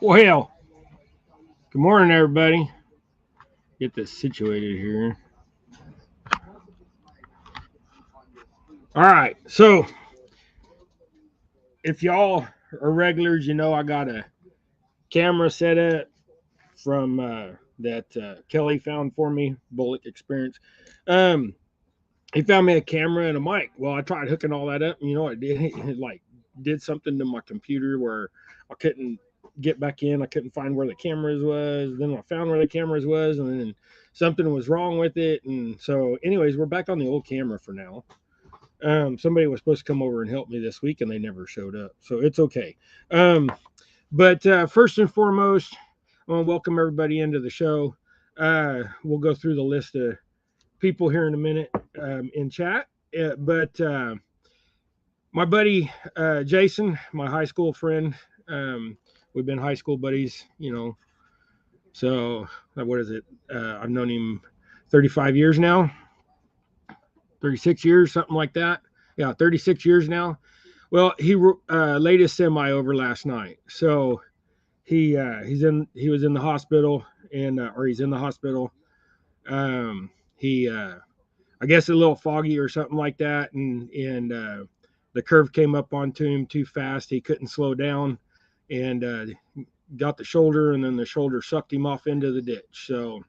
Well, good morning, everybody. Get this situated here. All right. So, if y'all are regulars, you know I got a camera set up from that Kelly found for me, Bullock Experience. Um, he found me a camera and a mic. Well, I tried hooking all that up, and you know what it did? It like did something to my computer where I couldn't get back in. I couldn't find where the cameras was. Then I found where the cameras was, and then something was wrong with it. And so, anyways, we're back on the old camera for now. Somebody was supposed to come over and help me this week, and they never showed up. So it's okay. Um, but first and foremost, I want to welcome everybody into the show. We'll go through the list of people here in a minute in chat. But my buddy Jason, my high school friend, we've been high school buddies, you know. So what is it? I've known him 35 years now, 36 years, something like that. Yeah, 36 years now. Well, he laid his semi over last night, so he was in the hospital and or he's in the hospital. He I guess a little foggy or something like that, and the curve came up onto him too fast. He couldn't slow down, and got the shoulder, and then the shoulder sucked him off into the ditch. So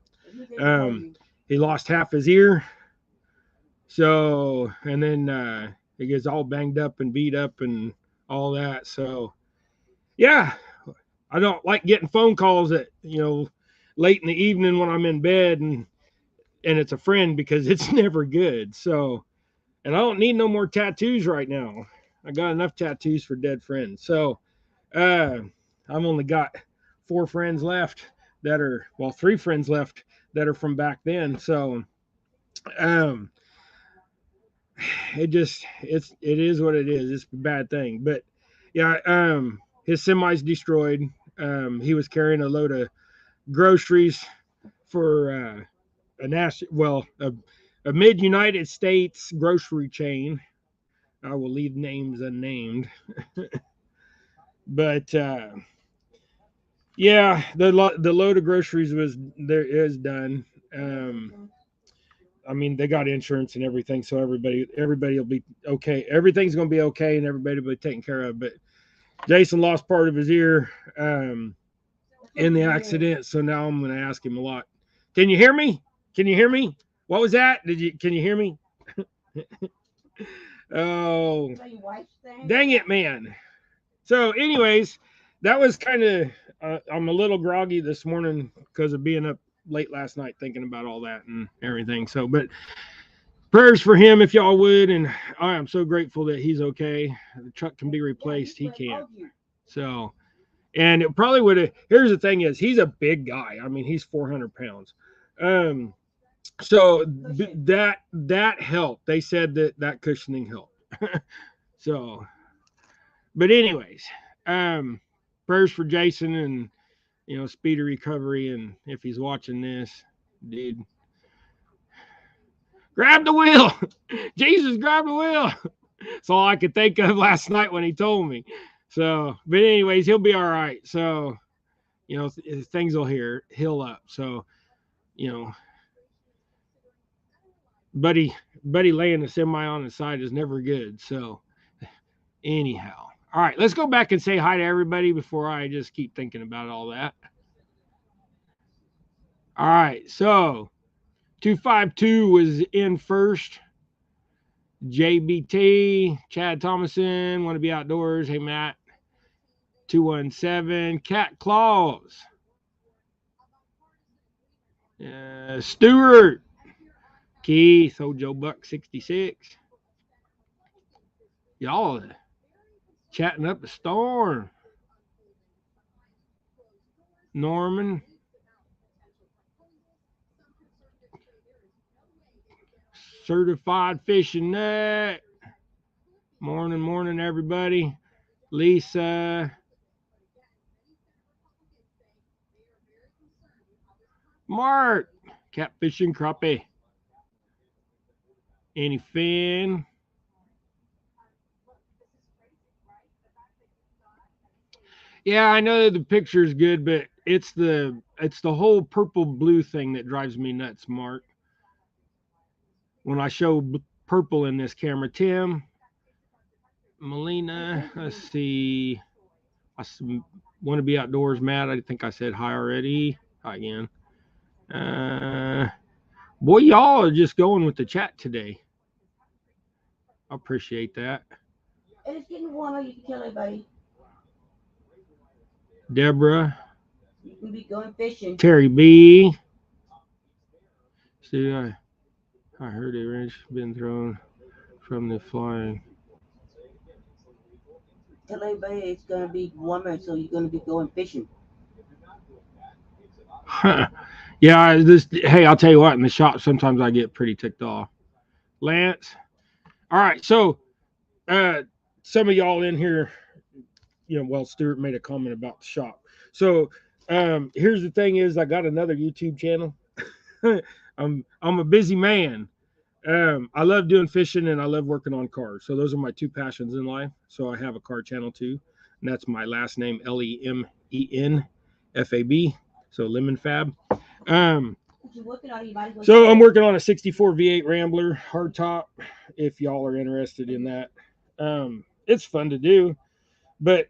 he lost half his ear. So and then he gets all banged up and beat up and all that. So yeah, I don't like getting phone calls at late in the evening when I'm in bed and it's a friend because it's never good. So and I don't need no more tattoos right now. I got enough tattoos for dead friends. So I've only got 4 friends left that are well, 3 friends left that are from back then. So um it is what it is. It's a bad thing. But yeah, his semi's destroyed. He was carrying a load of groceries for a national, well, a mid United States grocery chain. I will leave names unnamed, but yeah, the load of groceries was there is done. I mean, they got insurance and everything, so everybody will be okay. Everything's going to be okay, and everybody will be taken care of. But Jason lost part of his ear in the accident, so now I'm going to ask him a lot. Can you hear me? Can you hear me? What was that? Can you hear me? Oh, dang it, man. So, anyways, that was kind of, I'm a little groggy this morning because of being up late last night thinking about all that and everything. So, but prayers for him if y'all would. And I am so grateful that he's okay. The truck can be replaced. He can't. So, and it probably would have. Here's the thing: is he's a big guy. I mean, he's 400 pounds. Um, so that helped. They said that cushioning helped. So, but anyways, um, prayers for Jason and speedy recovery. And if he's watching this, dude, grab the wheel. Jesus, grab the wheel. That's all I could think of last night when he told me. So, but anyways, he'll be all right. So, things will heal up. So, you know, buddy, laying the semi on the side is never good. So, anyhow, all right, let's go back and say hi to everybody before I just keep thinking about all that. All right, so 252 was in first. JBT, Chad Thomason, want to be outdoors. Hey, Matt. 217, Cat Claus. Stewart, Keith, old Joe Buck 66. Y'all chatting up a storm. Norman, certified fishing nut. Morning, everybody. Lisa, Mark, catfishing crappie. Any fin? Yeah, I know the picture is good, but it's the whole purple blue thing that drives me nuts, Mark. When I show purple in this camera, Tim, Melina, let's see. I want to be outdoors, Matt. I think I said hi already. Hi again. Boy, y'all are just going with the chat today. I appreciate that. And it's getting warmer. You can tell everybody. Deborah, You can be going fishing. Terry B. See, I heard a wrench been thrown from the flying. Tell everybody it's gonna be warmer, so you're gonna be going fishing. Yeah, this. Hey, I'll tell you what. In the shop, sometimes I get pretty ticked off. Lance. All right, so uh, some of y'all in here, well, Stuart made a comment about the shop. So here's the thing: is I got another YouTube channel. I'm a busy man. I love doing fishing and I love working on cars. So those are my two passions in life. So I have a car channel too, and that's my last name LEMENFAB. So Lemon Fab. Um, so I'm working on a 64 V8 Rambler hardtop. If y'all are interested in that, it's fun to do. But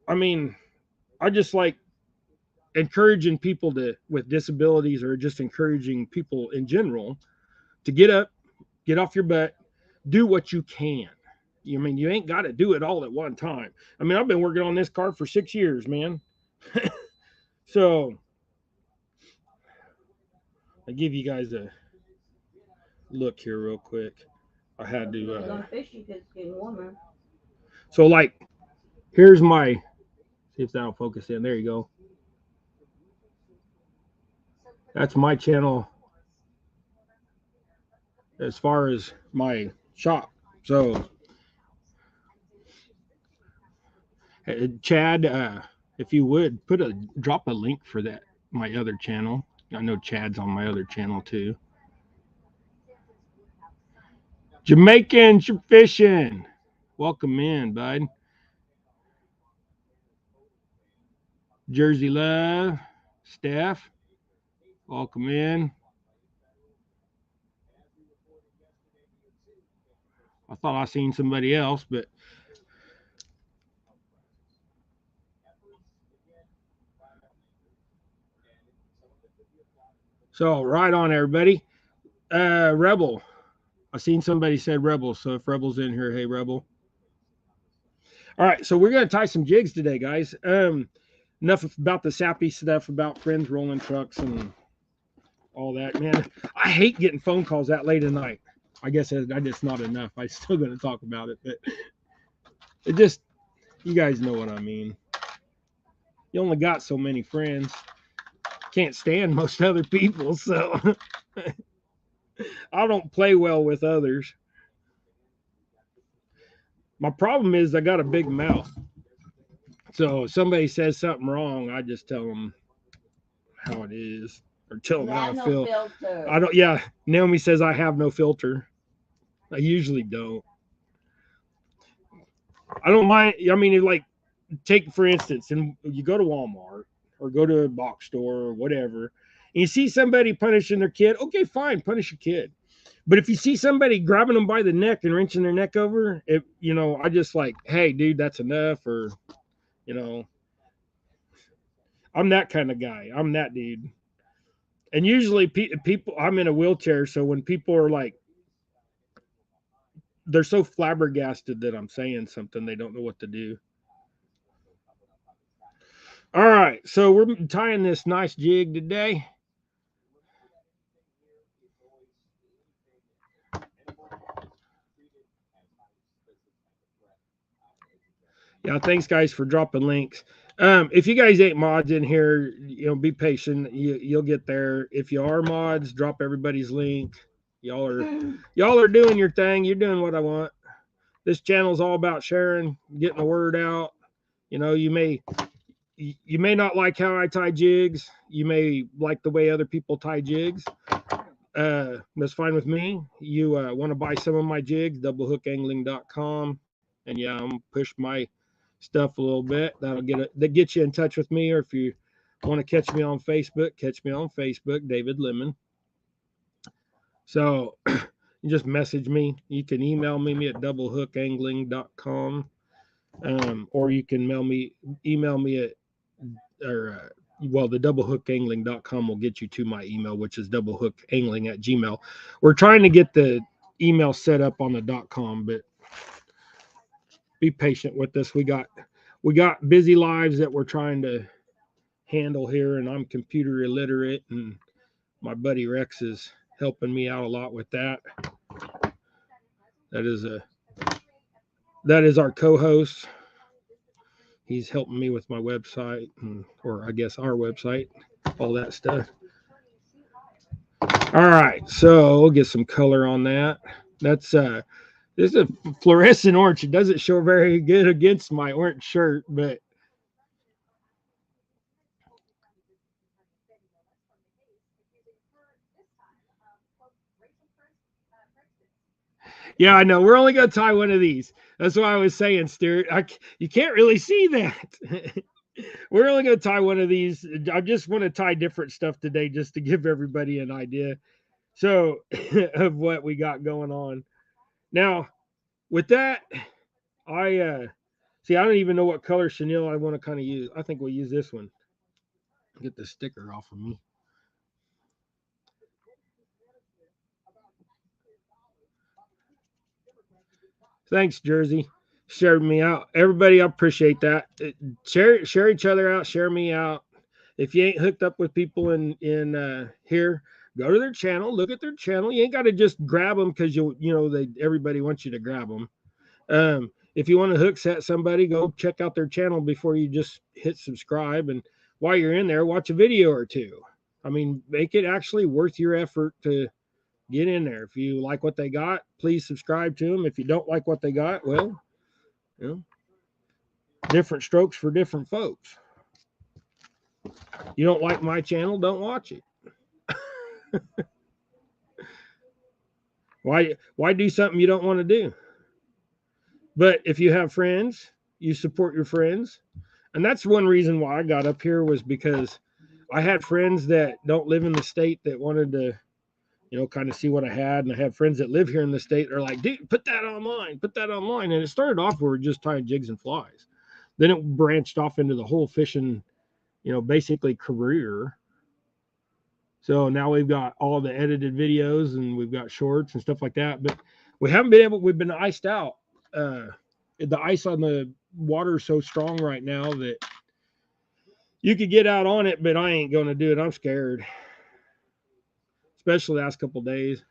I mean, I just like encouraging people with disabilities, or just encouraging people in general to get up, get off your butt, do what you can. You mean you ain't got to do it all at one time. I mean, I've been working on this car for 6 years, man. So I give you guys a look here real quick. I had to. So like, here's my. See if that'll focus in. There you go. That's my channel as far as my shop. So, Chad, if you would drop a link for that my other channel. I know Chad's on my other channel too. Jamaicans, you're fishing. Welcome in, bud. Jersey Love, Steph, welcome in. I thought I seen somebody else, but so right on, everybody. Rebel. I seen somebody said Rebel, so if Rebel's in here, hey Rebel. All right, so we're gonna tie some jigs today, guys. Enough about the sappy stuff about friends rolling trucks and all that, man. I hate getting phone calls that late at night. I guess I just not enough. I'm still gonna talk about it, but it just, you guys know what I mean. You only got so many friends. Can't stand most other people, so I don't play well with others. My problem is I got a big mouth. So if somebody says something wrong, I just tell them how it is, or tell them how I feel. Filter. I don't. Yeah, Naomi says I have no filter. I usually don't. I don't mind. I mean, like, take for instance, and you go to Walmart or go to a box store or whatever, and you see somebody punishing their kid. Okay, fine, punish your kid. But if you see somebody grabbing them by the neck and wrenching their neck over, I just like, hey, dude, that's enough. Or, you know, I'm that kind of guy. I'm that dude. And usually people, I'm in a wheelchair. So when people are like, they're so flabbergasted that I'm saying something, they don't know what to do. All right. So we're tying this nice jig today. Yeah, thanks guys for dropping links. If you guys ain't mods in here, be patient. You'll get there. If you are mods, drop everybody's link. Y'all are doing your thing. You're doing what I want. This channel is all about sharing, getting the word out. You may not like how I tie jigs. You may like the way other people tie jigs. That's fine with me. You want to buy some of my jigs, doublehookangling.com. And yeah, I'm push my stuff a little bit. That gets you in touch with me, or if you want to catch me on Facebook, David Lemon. So you just message me. You can email me at doublehookangling.com, or you can email me at, the doublehookangling.com will get you to my email, which is doublehookangling@gmail. We're trying to get the email set up on the .com, but be patient with us. We got busy lives that we're trying to handle here, and I'm computer illiterate, and my buddy Rex is helping me out a lot with that. That is our co-host. He's helping me with my website, or I guess our website, all that stuff. All right, so we'll get some color on that. That's this is a fluorescent orange. It doesn't show very good against my orange shirt, but yeah, I know. We're only gonna tie one of these. That's why I was saying, Stuart. You can't really see that. We're only gonna tie one of these. I just want to tie different stuff today, just to give everybody an idea. So of what we got going on now. With that, I see. I don't even know what color chenille I want to kind of use. I think we'll use this one. Get the sticker off of me. Thanks, Jersey. Shared me out. Everybody, I appreciate that. Share each other out. Share me out. If you ain't hooked up with people in here, go to their channel. Look at their channel. You ain't got to just grab them because everybody wants you to grab them. If you want to hook set somebody, go check out their channel before you just hit subscribe. And while you're in there, watch a video or two. I mean, make it actually worth your effort to get in there. If you like what they got, please subscribe to them. If you don't like what they got, well, different strokes for different folks. You don't like my channel, don't watch it. Why do something you don't want to do? But if you have friends, you support your friends. And that's one reason why I got up here, was because I had friends that don't live in the state that wanted to, kind of see what I had. And I have friends that live here in the state that are like, dude, put that online. And it started off where we're just tying jigs and flies. Then it branched off into the whole fishing, basically career. So now we've got all the edited videos, and we've got shorts and stuff like that. But we've been iced out. The ice on the water is so strong right now that you could get out on it, but I ain't going to do it. I'm scared, especially the last couple of days.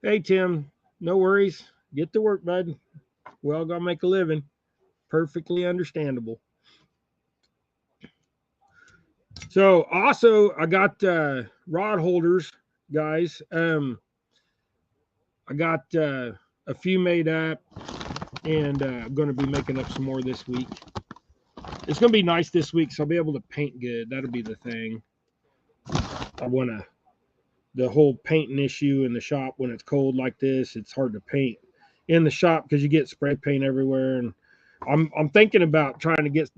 Hey, Tim, no worries. Get to work, bud. We all got to make a living. Perfectly understandable. So also, I got rod holders, guys. I got a few made up, and I'm going to be making up some more this week. It's going to be nice this week, so I'll be able to paint good. That'll be the thing. The whole painting issue in the shop when it's cold like this, it's hard to paint in the shop because you get spray paint everywhere. And I'm thinking about trying to get.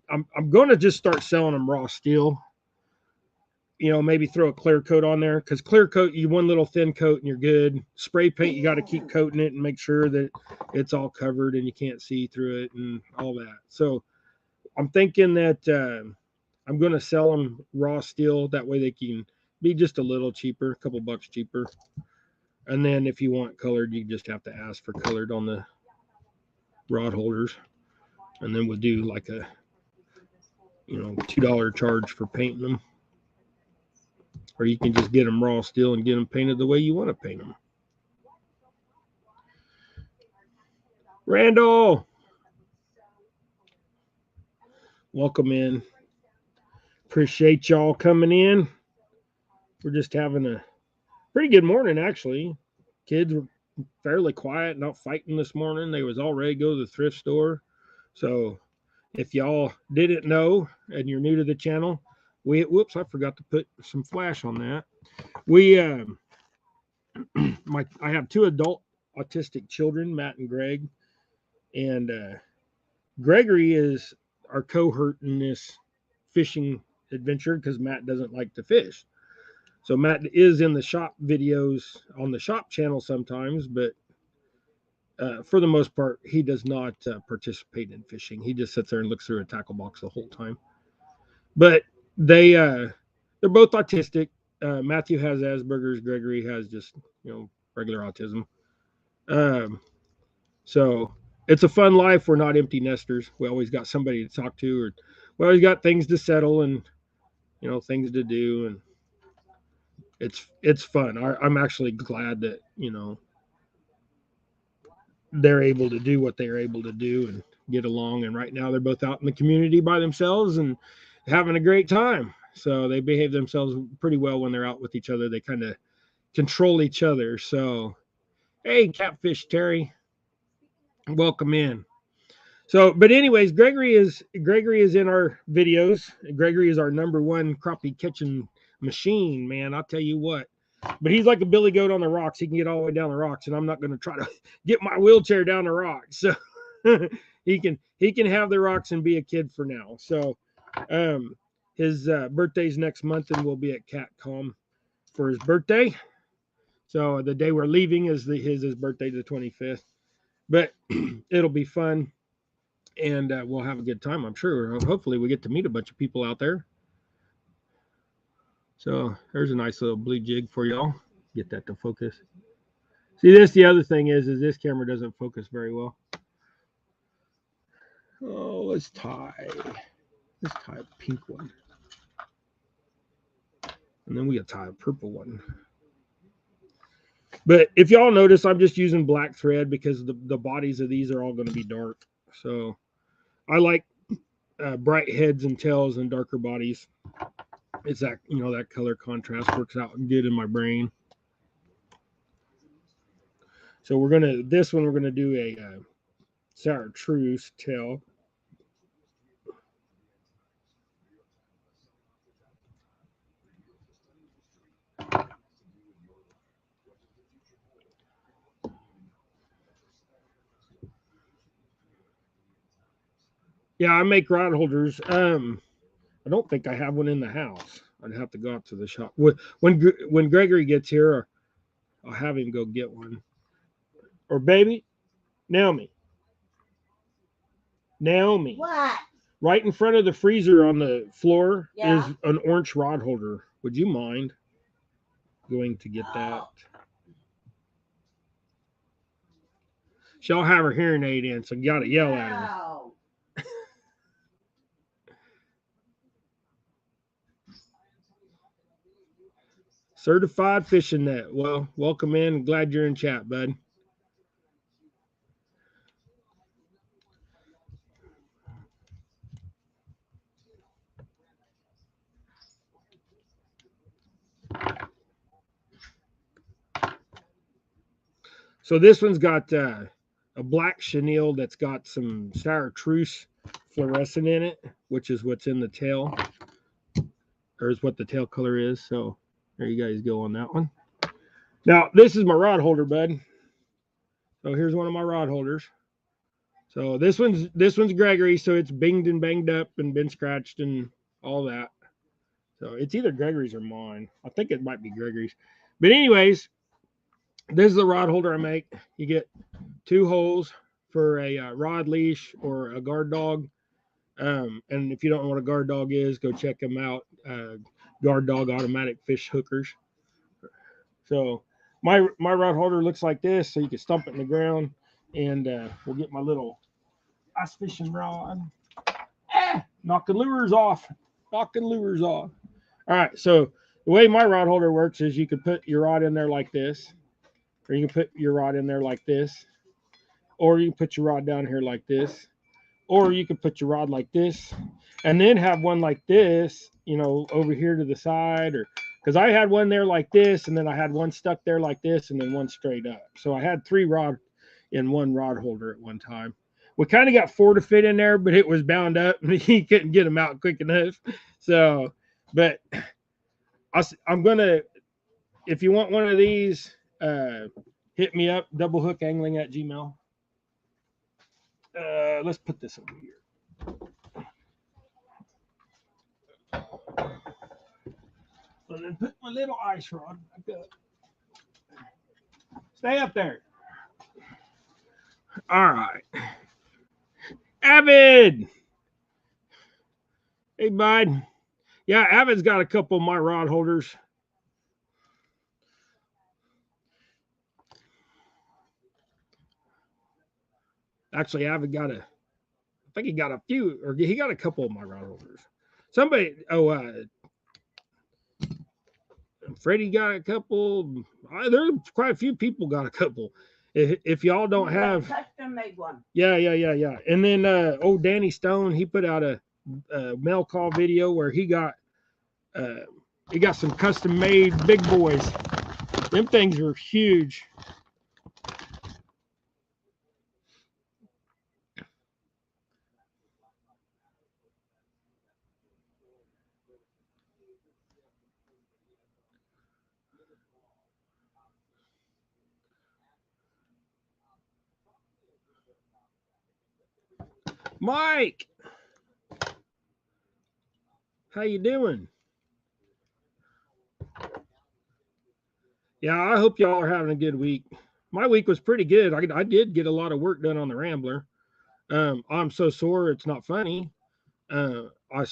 I'm going to just start selling them raw steel. Maybe throw a clear coat on there, because clear coat, you one little thin coat and you're good. Spray paint, you got to keep coating it and make sure that it's all covered and you can't see through it and all that. So I'm thinking that I'm going to sell them raw steel. That way they can be just a little cheaper, a couple bucks cheaper. And then if you want colored, you just have to ask for colored on the rod holders. And then we'll do like a, $2 charge for painting them. Or you can just get them raw steel and get them painted the way you want to paint them. Randall, welcome in. Appreciate y'all coming in. We're just having a pretty good morning, actually. Kids were fairly quiet, not fighting this morning. They was all ready to go to the thrift store. So if y'all didn't know and you're new to the channel, I forgot to put some flash on that. I have two adult autistic children, Matt and Greg, And Gregory is our cohort in this fishing adventure because Matt doesn't like to fish. So Matt is in the shop videos on the shop channel sometimes, but for the most part, he does not participate in fishing. He just sits there and looks through a tackle box the whole time. But they're both autistic. Matthew has Asperger's. Gregory has just regular autism. Um, so it's a fun life. We're not empty nesters. We always got somebody to talk to, or we always got things to settle and things to do, and it's fun. I'm actually glad that they're able to do what they're able to do and get along. And right now they're both out in the community by themselves and having a great time. So they behave themselves pretty well when they're out with each other. They kind of control each other. So, hey, Catfish Terry, welcome in. So, but anyways, Gregory is in our videos. Gregory is our number one crappie catching machine, man. I'll tell you what. But he's like a billy goat on the rocks. He can get all the way down the rocks, and I'm not going to try to get my wheelchair down the rocks. So he can have the rocks and be a kid for now. So his birthday's next month, and we'll be at CatCom for his birthday. So the day we're leaving is his birthday, the 25th. But it'll be fun, and we'll have a good time, I'm sure. Hopefully we get to meet a bunch of people out there. So there's a nice little blue jig for y'all. Get that to focus. See, the other thing is this camera doesn't focus very well. Oh, let's tie a pink one. And then we gotta tie a purple one. But if y'all notice, I'm just using black thread because the bodies of these are all going to be dark. So I like bright heads and tails and darker bodies. It's that that color contrast works out good in my brain. So we're gonna do a chartreuse tail. Yeah, I make rod holders. I don't think I have one in the house. I'd have to go out to the shop. When Gregory gets here, I'll have him go get one. Or baby, Naomi. What? Right in front of the freezer on the floor Yeah. is an orange rod holder. Would you mind going to get that? She'll have her hearing aid in, so you gotta yell at her. Certified fishing net. Well, welcome in. Glad you're in chat, bud. So this one's got a black chenille that's got some chartreuse fluorescent in it, which is what's in the tail, or is what the tail color is. So there you guys go on that one. Now this is my rod holder, bud. So here's one of my rod holders. So this one's Gregory, so it's binged and banged up and been scratched and all that. So it's either Gregory's or mine. I think it might be Gregory's. But anyways, this is the rod holder I make. You get 2 holes for a rod leash or a guard dog. And if you don't know what a guard dog is, go check them out. Guard dog automatic fish hookers. So my rod holder looks like this, so you can stump it in the ground, and we'll get my little ice fishing rod. Knocking lures off. All right, so the way my rod holder works is you can put your rod in there like this, or you can put your rod in there like this, or you can put your rod down here like this, or you can put your rod like this, and then have one like this, over here to the side, or because I had one there like this, and then I had one stuck there like this, and then one straight up. So I had 3 rod in one rod holder at one time. We kind of got 4 to fit in there, but it was bound up, and he couldn't get them out quick enough. So, but I'm gonna, if you want one of these, hit me up, doublehookangling@gmail. Let's put this over here. And then put my little ice rod back up. Stay up there. All right. Avid. Hey, bud. Yeah, Avid's got a couple of my rod holders. Actually, Avid got I think he got a few, or he got a couple of my rod holders. Somebody, Freddie got a couple. There's quite a few people got a couple. If y'all don't have custom made one. Yeah. And then Danny Stone, he put out a mail call video where he got some custom made big boys. Them things are huge. Mike, how you doing? Yeah, I hope y'all are having a good week. My week was pretty good. I did get a lot of work done on the Rambler. I'm so sore it's not funny. I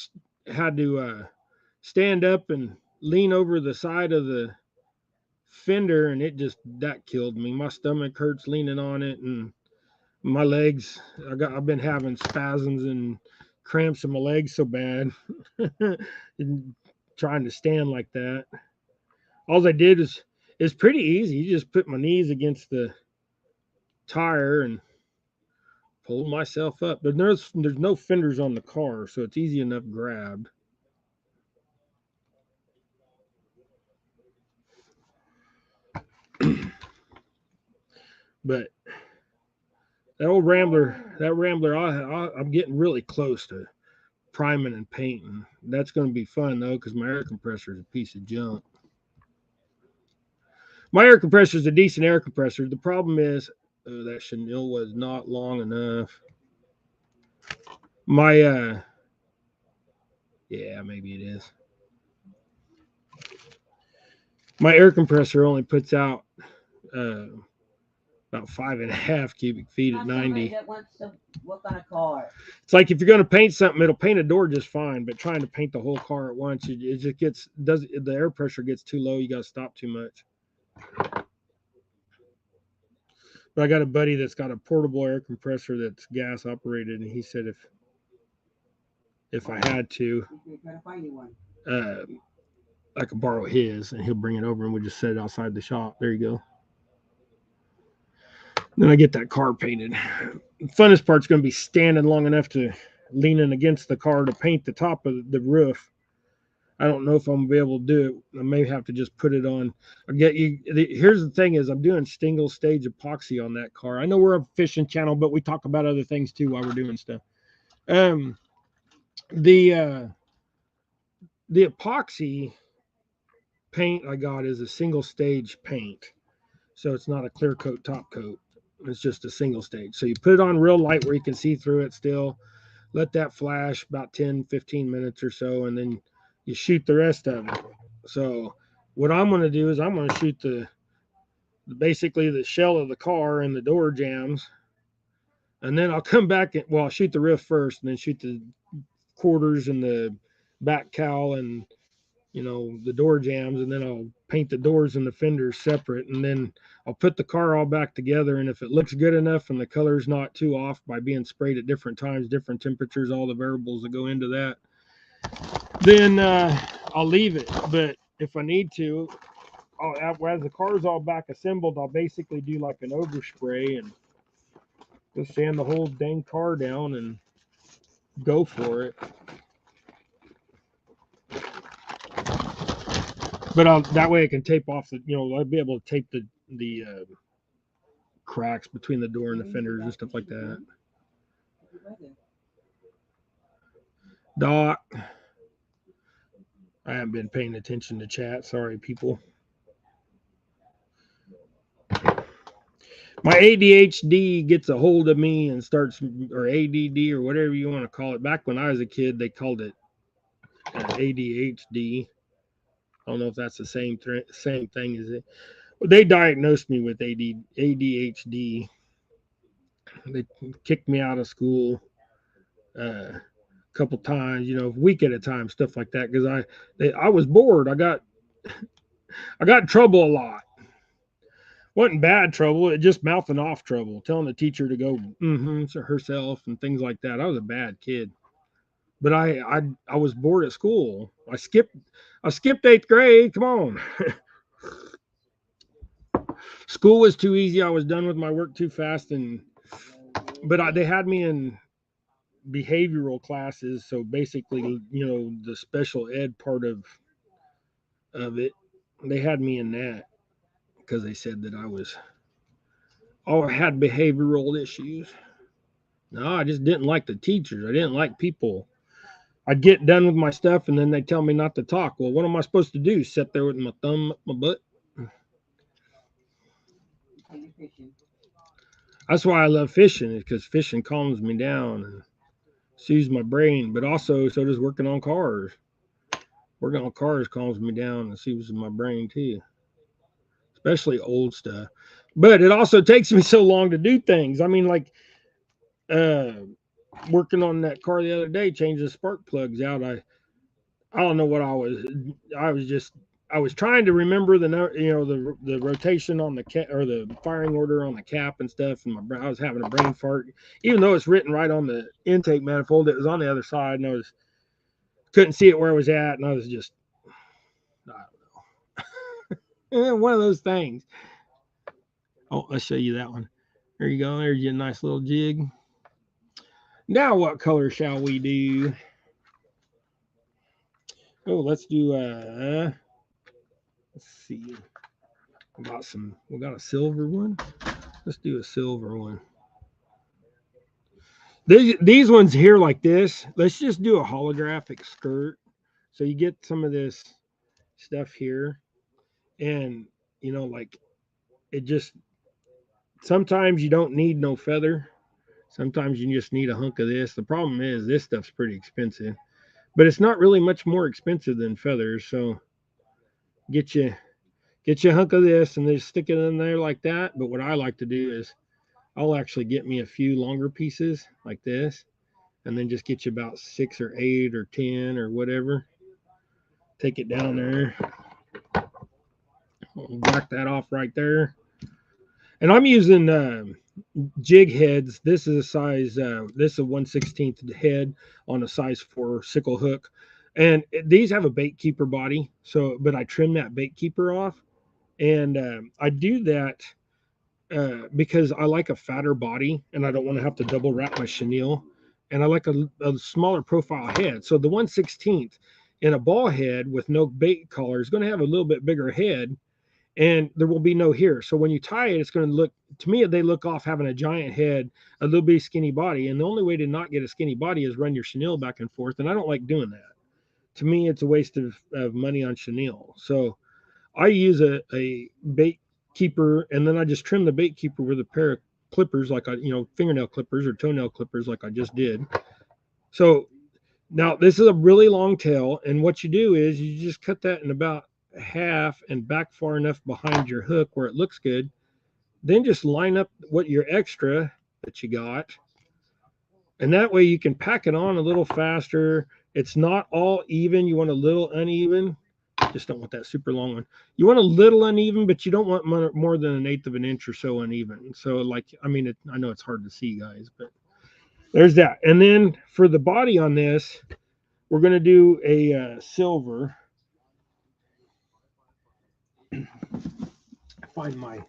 had to stand up and lean over the side of the fender, and that killed me. My stomach hurts leaning on it, and my legs. I've been having spasms and cramps in my legs so bad. Trying to stand like that. All I did is it's pretty easy. You just put my knees against the tire and pull myself up. But there's no fenders on the car, so it's easy enough grab. But that Rambler, I'm getting really close to priming and painting. That's going to be fun though, because my air compressor is a piece of junk. My air compressor is a decent air compressor. The problem is that chenille was not long enough. My yeah, maybe it is. My air compressor only puts out about 5.5 cubic feet at 90. That wants to work on a car. It's like if you're going to paint something, it'll paint a door just fine, but trying to paint the whole car at once, it just the air pressure gets too low. You got to stop too much. But I got a buddy that's got a portable air compressor that's gas operated, and he said if I had to, I could borrow his, and he'll bring it over, and we just set it outside the shop. There you go. Then I get that car painted. The funnest part's going to be standing long enough to leaning against the car to paint the top of the roof. I don't know if I'm gonna be able to do it. I may have to just put it on. Here's the thing: is I'm doing single stage epoxy on that car. I know we're a fishing channel, but we talk about other things too while we're doing stuff. The epoxy paint I got is a single stage paint, so it's not a clear coat top coat. It's just a single stage. So you put it on real light where you can see through it still. Let that flash about 10-15 minutes or so, and then you shoot the rest of it. So what I'm going to do is I'm going to shoot basically the shell of the car and the door jambs, and then I'll come back and I'll shoot the roof first, and then shoot the quarters and the back cowl and the door jambs, and then I'll paint the doors and the fenders separate, and then I'll put the car all back together. And if it looks good enough and the color's not too off by being sprayed at different times, different temperatures, all the variables that go into that, then I'll leave it. But if I need to, as the car's all back assembled, I'll basically do like an overspray and just sand the whole dang car down and go for it. But that way I can tape off I'll be able to tape the cracks between the door and the fenders and stuff like that. Doc, I haven't been paying attention to chat. Sorry, people. My ADHD gets a hold of me and starts, or ADD or whatever you want to call it. Back when I was a kid, they called it ADHD. I don't know if that's the same thing as it. But they diagnosed me with ADHD. They kicked me out of school a couple times, a week at a time, stuff like that. Because I was bored. I got in trouble a lot. Wasn't bad trouble. It just mouthing off trouble, telling the teacher to go to herself and things like that. I was a bad kid, but I was bored at school. I skipped eighth grade. Come on, school was too easy. I was done with my work too fast, they had me in behavioral classes. So basically, the special ed part of it, they had me in that because they said that I had behavioral issues. No, I just didn't like the teachers. I didn't like people. I'd get done with my stuff and then they tell me not to talk. Well, what am I supposed to do? Sit there with my thumb up my butt? That's why I love fishing, is because fishing calms me down and soothes my brain. But also, so does working on cars. Working on cars calms me down and soothes my brain too, especially old stuff. But it also takes me so long to do things. I mean, like uh, working on that car the other day, changing the spark plugs out. I don't know what I was just I was trying to remember the rotation on the cap, or the firing order on the cap and stuff, and I was having a brain fart. Even though it's written right on the intake manifold, it was on the other side, and I couldn't see it where I was at, and I was just one of those things. Oh, let's show you that one. There you go. There's your nice little jig. Now, what color shall we do? Oh, let's do let's see. We got a silver one. Let's do a silver one. These ones here like this. Let's just do a holographic skirt. So you get some of this stuff here, and like it just sometimes you don't need no feather. Sometimes you just need a hunk of this. The problem is this stuff's pretty expensive, but it's not really much more expensive than feathers. So get you get you a hunk of this and then stick it in there like that. But what I like to do is I'll actually get me a few longer pieces like this, and then just get you about 6 or 8 or 10 or whatever. Take it down there, back that off right there. And I'm using jig heads. This is a size. This is a 1/16 head on a size 4 sickle hook, and these have a bait keeper body. So, but I trim that bait keeper off, and I do that because I like a fatter body and I don't want to have to double wrap my chenille. And I like a smaller profile head. So the 1/16 in a ball head with no bait collar is going to have a little bit bigger head, and there will be no here. So when you tie it, it's going to look, to me, they look off having a giant head, a little bit skinny body. And the only way to not get a skinny body is run your chenille back and forth. And I don't like doing that. To me, it's a waste of money on chenille. So I use a bait keeper, and then I just trim the bait keeper with a pair of clippers, like fingernail clippers or toenail clippers, like I just did. So now this is a really long tail, and what you do is you just cut that in about half and back far enough behind your hook where it looks good. Then just line up what your extra that you got, and that way you can pack it on a little faster. It's not all even. You want a little uneven. Just don't want that super long one. You want a little uneven, but you don't want more than 1/8 of an inch or so uneven. So, like, I mean, I know it's hard to see, guys, but there's that. And then for the body on this, we're going to do a silver. Find my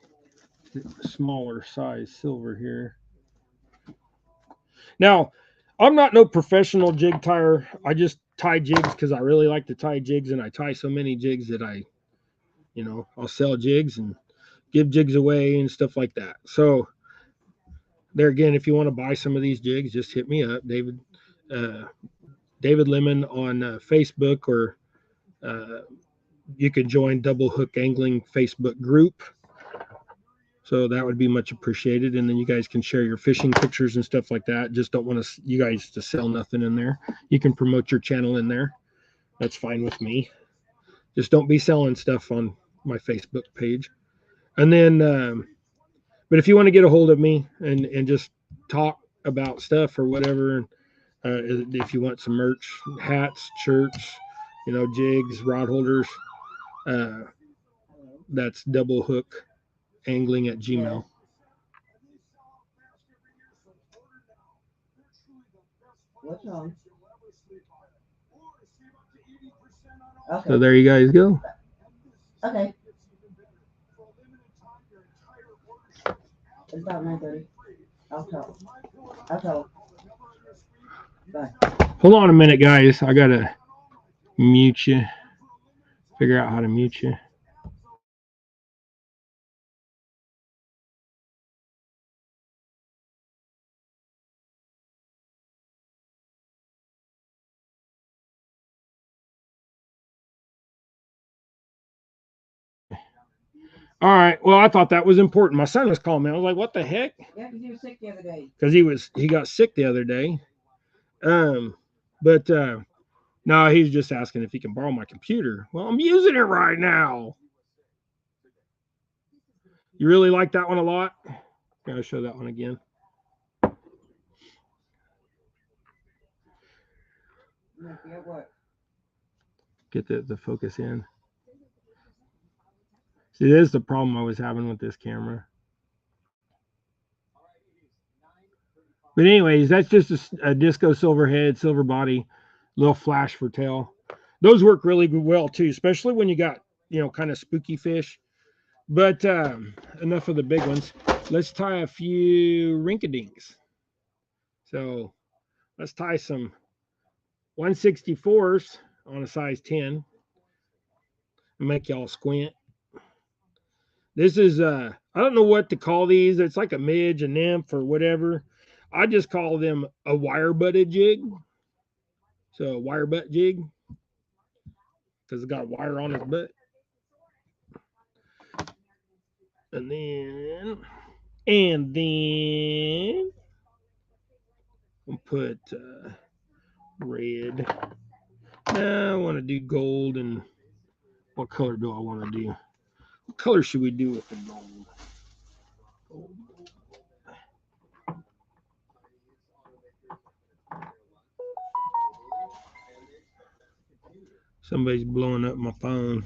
smaller size silver here. Now, I'm not no professional jig tire. I just tie jigs because I really like to tie jigs, and I tie so many jigs that I'll sell jigs and give jigs away and stuff like that. So there again, if you want to buy some of these jigs, just hit me up, David Lemon on Facebook, or you can join Double Hook Angling Facebook group. So that would be much appreciated. And then you guys can share your fishing pictures and stuff like that. Just don't want you guys to sell nothing in there. You can promote your channel in there. That's fine with me. Just don't be selling stuff on my Facebook page. And then, but if you want to get a hold of me and just talk about stuff or whatever, if you want some merch, hats, shirts, jigs, rod holders, uh, that's double hook angling at Gmail. What's wrong? Okay. So there you guys go. Okay. It's about 9:30. I'll tell. I'll tell. Bye. Hold on a minute, guys. I gotta mute you. Figure out how to mute you. All right. Well, I thought that was important. My son was calling me. I was like, "What the heck?" Yeah, because he was sick the other day. Because he got sick the other day. But no, he's just asking if he can borrow my computer. Well, I'm using it right now. You really like that one a lot? Gotta show that one again. Yeah, what? Get the focus in. See, this is the problem I was having with this camera. But anyways, that's just a disco silver head, silver body, little flash for tail. Those work really well too, especially when you got, kind of spooky fish. But enough of the big ones. Let's tie a few rinkadinks. So let's tie some 164s on a size 10 and make y'all squint. This is I don't know what to call these. It's like a midge, a nymph, or whatever. I just call them a wire butted jig. So a wire butt jig because it's got a wire on its butt. And then we'll put red. I want to do gold. And what color do I want to do? What color should we do with the gold? Somebody's blowing up my phone.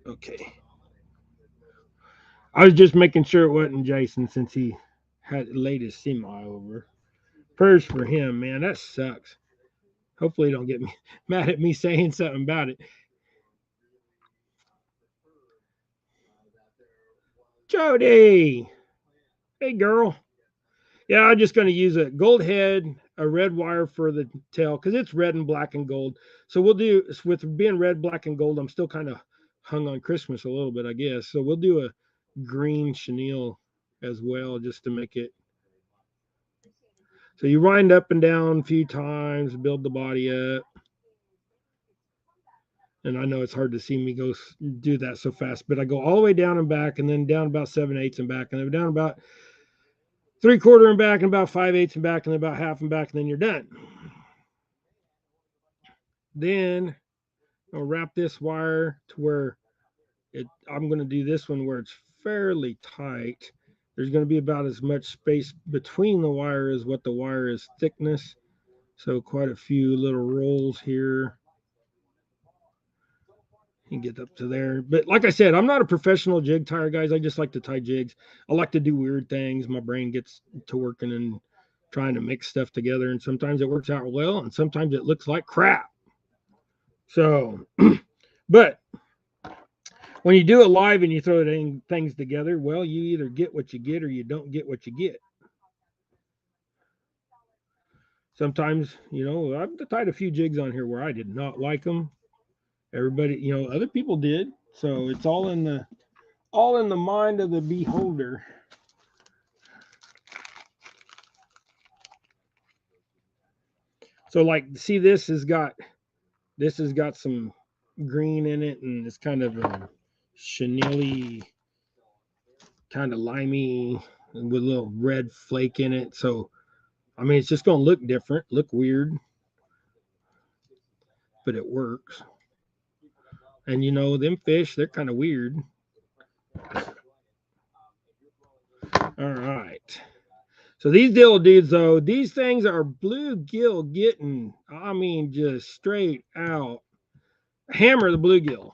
Okay. I was just making sure it wasn't Jason since he had laid his semi over. Prayers for him, man. That sucks. Hopefully, he don't get me mad at me saying something about it. Jody, hey girl. Yeah, I'm just going to use a gold head, a red wire for the tail because it's red and black and gold. So we'll do with being red, black, and gold. I'm still kind of hung on Christmas a little bit, I guess. So we'll do a green chenille as well, just to make it. So you wind up and down a few times, build the body up. And I know it's hard to see me do that so fast, but I go all the way down and back, and then down about 7/8 and back, and then down about 3/4 and back, and about 5/8 and back, and then about half and back, and then you're done. Then I'll wrap this wire to where I'm going to do this one where it's fairly tight. There's going to be about as much space between the wire as what the wire is thickness. So quite a few little rolls here. And get up to there. But like I said, I'm not a professional jig tire, guys. I just like to tie jigs. I like to do weird things. My brain gets to working and trying to mix stuff together. And sometimes it works out well, and sometimes it looks like crap. So, but when you do it live and you throw things together, well, you either get what you get or you don't get what you get. Sometimes, I've tied a few jigs on here where I did not like them. Everybody, other people did. So it's all in the mind of the beholder. So like, see, this has got some green in it, and it's kind of chenille, kind of limey with a little red flake in it. So, I mean, it's just going to look different, look weird, but it works. And you know, them fish, they're kind of weird. All right. So these deal dudes, though, these things are bluegill getting, I mean, just straight out hammer the bluegill.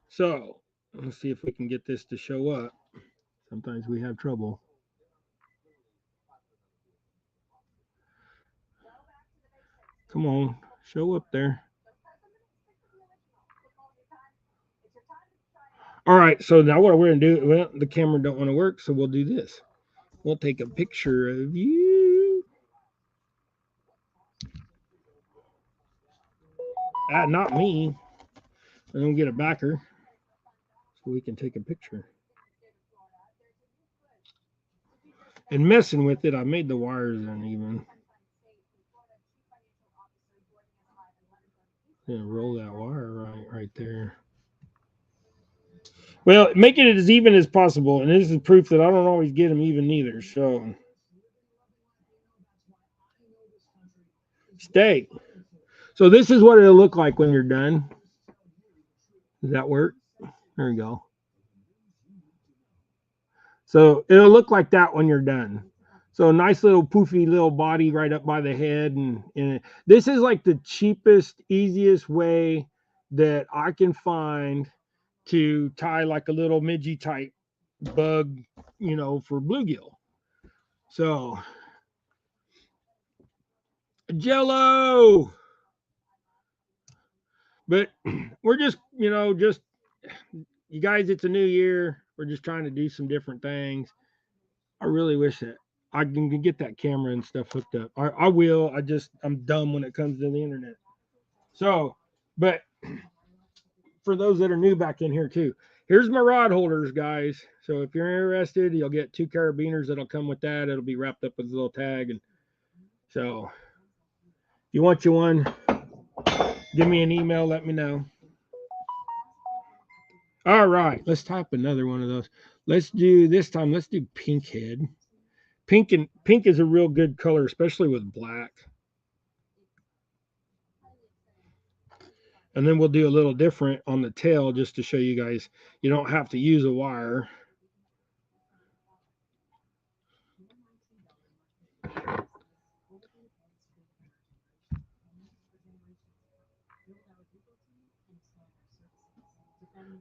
So let's see if we can get this to show up. Sometimes we have trouble. Come on, show up there. All right, so now what we're gonna do? Well, the camera don't want to work, so we'll do this. We'll take a picture of you. Not me. I'm gonna get a backer so we can take a picture. And messing with it, I made the wires uneven. Yeah, roll that wire right there. Well, making it as even as possible, and this is proof that I don't always get them even either. So stay. So this is what it'll look like when you're done. Does that work? There we go. So it'll look like that when you're done. So a nice little poofy little body right up by the head, and this is like the cheapest, easiest way that I can find to tie like a little midgie type bug, you know, for bluegill. So Jello, but we're just, you know, just you guys. It's a new year. We're just trying to do some different things. I really wish that I can get that camera and stuff hooked up. I will. I'm dumb when it comes to the internet. So, but for those that are new back in here too, here's my rod holders, guys. So if you're interested, you'll get 2 carabiners that'll come with that. It'll be wrapped up with a little tag, and so if you want you one, give me an email. Let me know. All right, let's type another one of those. Let's do this time. Let's do pink head. Pink is a real good color, especially with black. And then we'll do a little different on the tail just to show you guys you don't have to use a wire.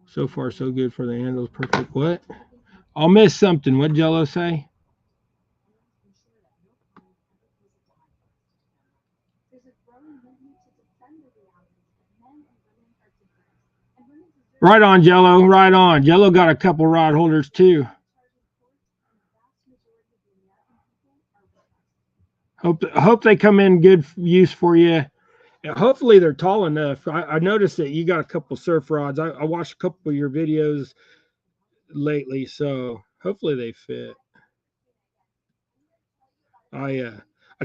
So far, so good for the handles. Perfect. What? I'll miss something. What'd Jello say? Right on, Jello. Right on. Jello got a couple rod holders too. Hope they come in good use for you. Hopefully they're tall enough. I noticed that you got a couple surf rods. I watched a couple of your videos lately, so hopefully they fit. I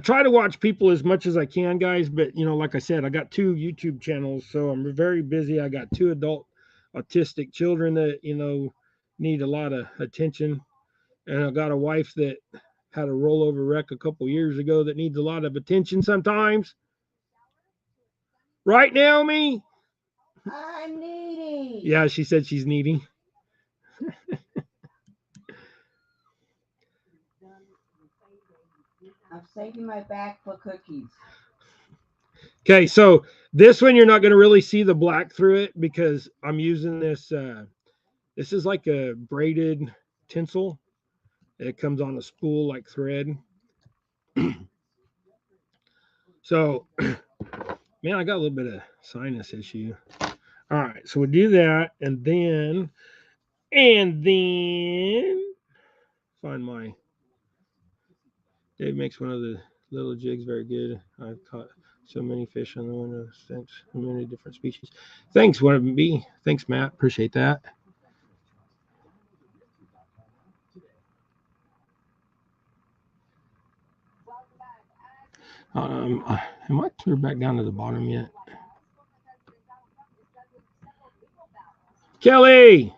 try to watch people as much as I can, guys, but you know, like I said, I got 2 YouTube channels, so I'm very busy. I got 2 adult autistic children that, you know, need a lot of attention, and I got a wife that had a rollover wreck a couple years ago that needs a lot of attention sometimes. Right, Naomi? I'm needy. Yeah, she said she's needy. I'm saving my bag for cookies. Okay, so this one you're not going to really see the black through it because I'm using this. This is like a braided tinsel. It comes on a spool like thread. So, man, I got a little bit of sinus issue. All right, so we'll do that, and then find my. Dave makes one of the little jigs very good. I've caught so many fish on the one since many different species. Thanks, one of them be. Thanks, Matt. Appreciate that. Am I clear back down to the bottom yet? Kelly.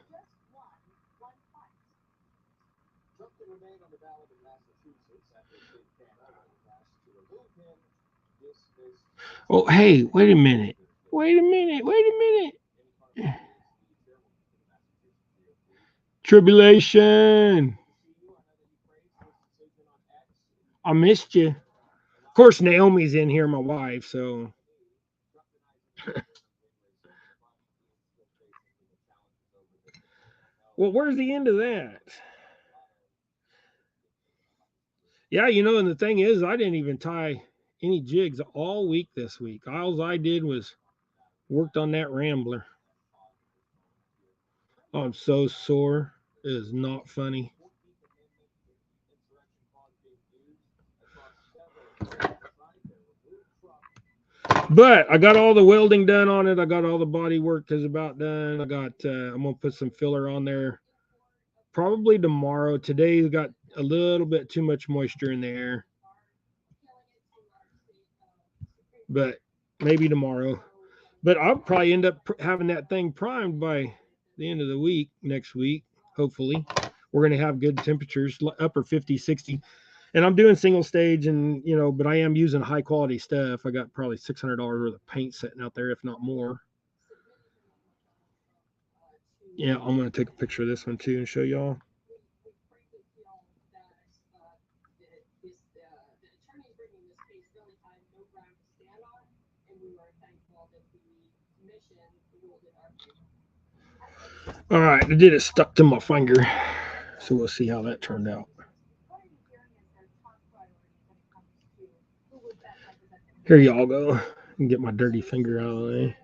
Oh, hey, wait a minute. Wait a minute. Wait a minute. Tribulation. I missed you. Of course, Naomi's in here, my wife, so. Well, where's the end of that? Yeah, and the thing is, I didn't even tie any jigs all week this week. All I did was worked on that Rambler. Oh, I'm so sore. It is not funny. But I got all the welding done on it. I got all the body work is about done. I'm gonna put some filler on there probably tomorrow. Today's got a little bit too much moisture in the air, but maybe tomorrow. But I'll probably end up having that thing primed by the end of the week, next week, hopefully. We're going to have good temperatures, upper 50, 60. And I'm doing single stage but I am using high quality stuff. I got probably $600 worth of paint sitting out there, if not more. Yeah, I'm going to take a picture of this one too and show y'all. All right, I did it stuck to my finger. So we'll see how that turned out. Here y'all go. And get my dirty finger out of the way.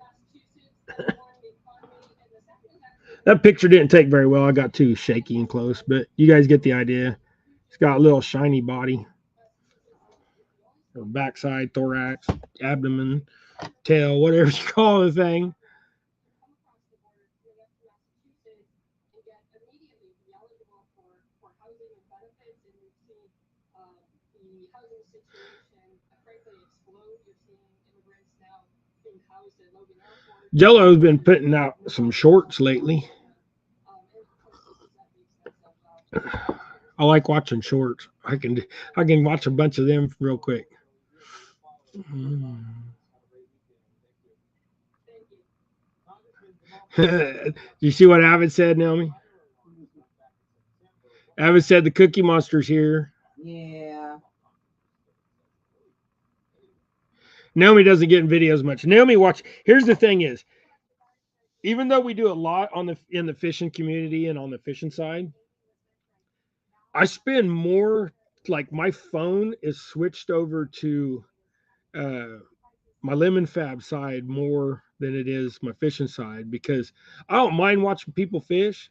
That picture didn't take very well. I got too shaky and close, but you guys get the idea. It's got a little shiny body. Or backside, thorax, abdomen, tail, whatever you call the thing. Jello's been putting out some shorts lately. I like watching shorts. I can watch a bunch of them real quick. You see what Avid said, Naomi? Avid said the Cookie Monster's here. Yeah. Naomi doesn't get in videos much. Naomi watch. Here's the thing: is even though we do a lot in the fishing community and on the fishing side, I spend more. Like my phone is switched over to uh, my lemon fab side more than it is my fishing side because I don't mind watching people fish.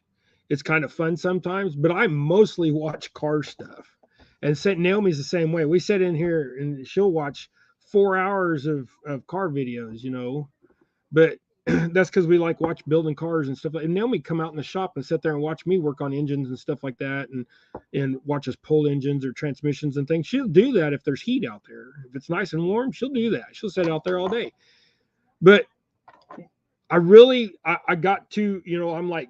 It's kind of fun sometimes, but I mostly watch car stuff. And Naomi's the same way. We sit in here and she'll watch 4 hours of car videos. But that's because we like watch building cars and stuff. And Naomi come out in the shop and sit there and watch me work on engines and stuff like that, and watch us pull engines or transmissions and things. She'll do that if there's heat out there. If it's nice and warm, she'll do that. She'll sit out there all day. But I got to, I'm like,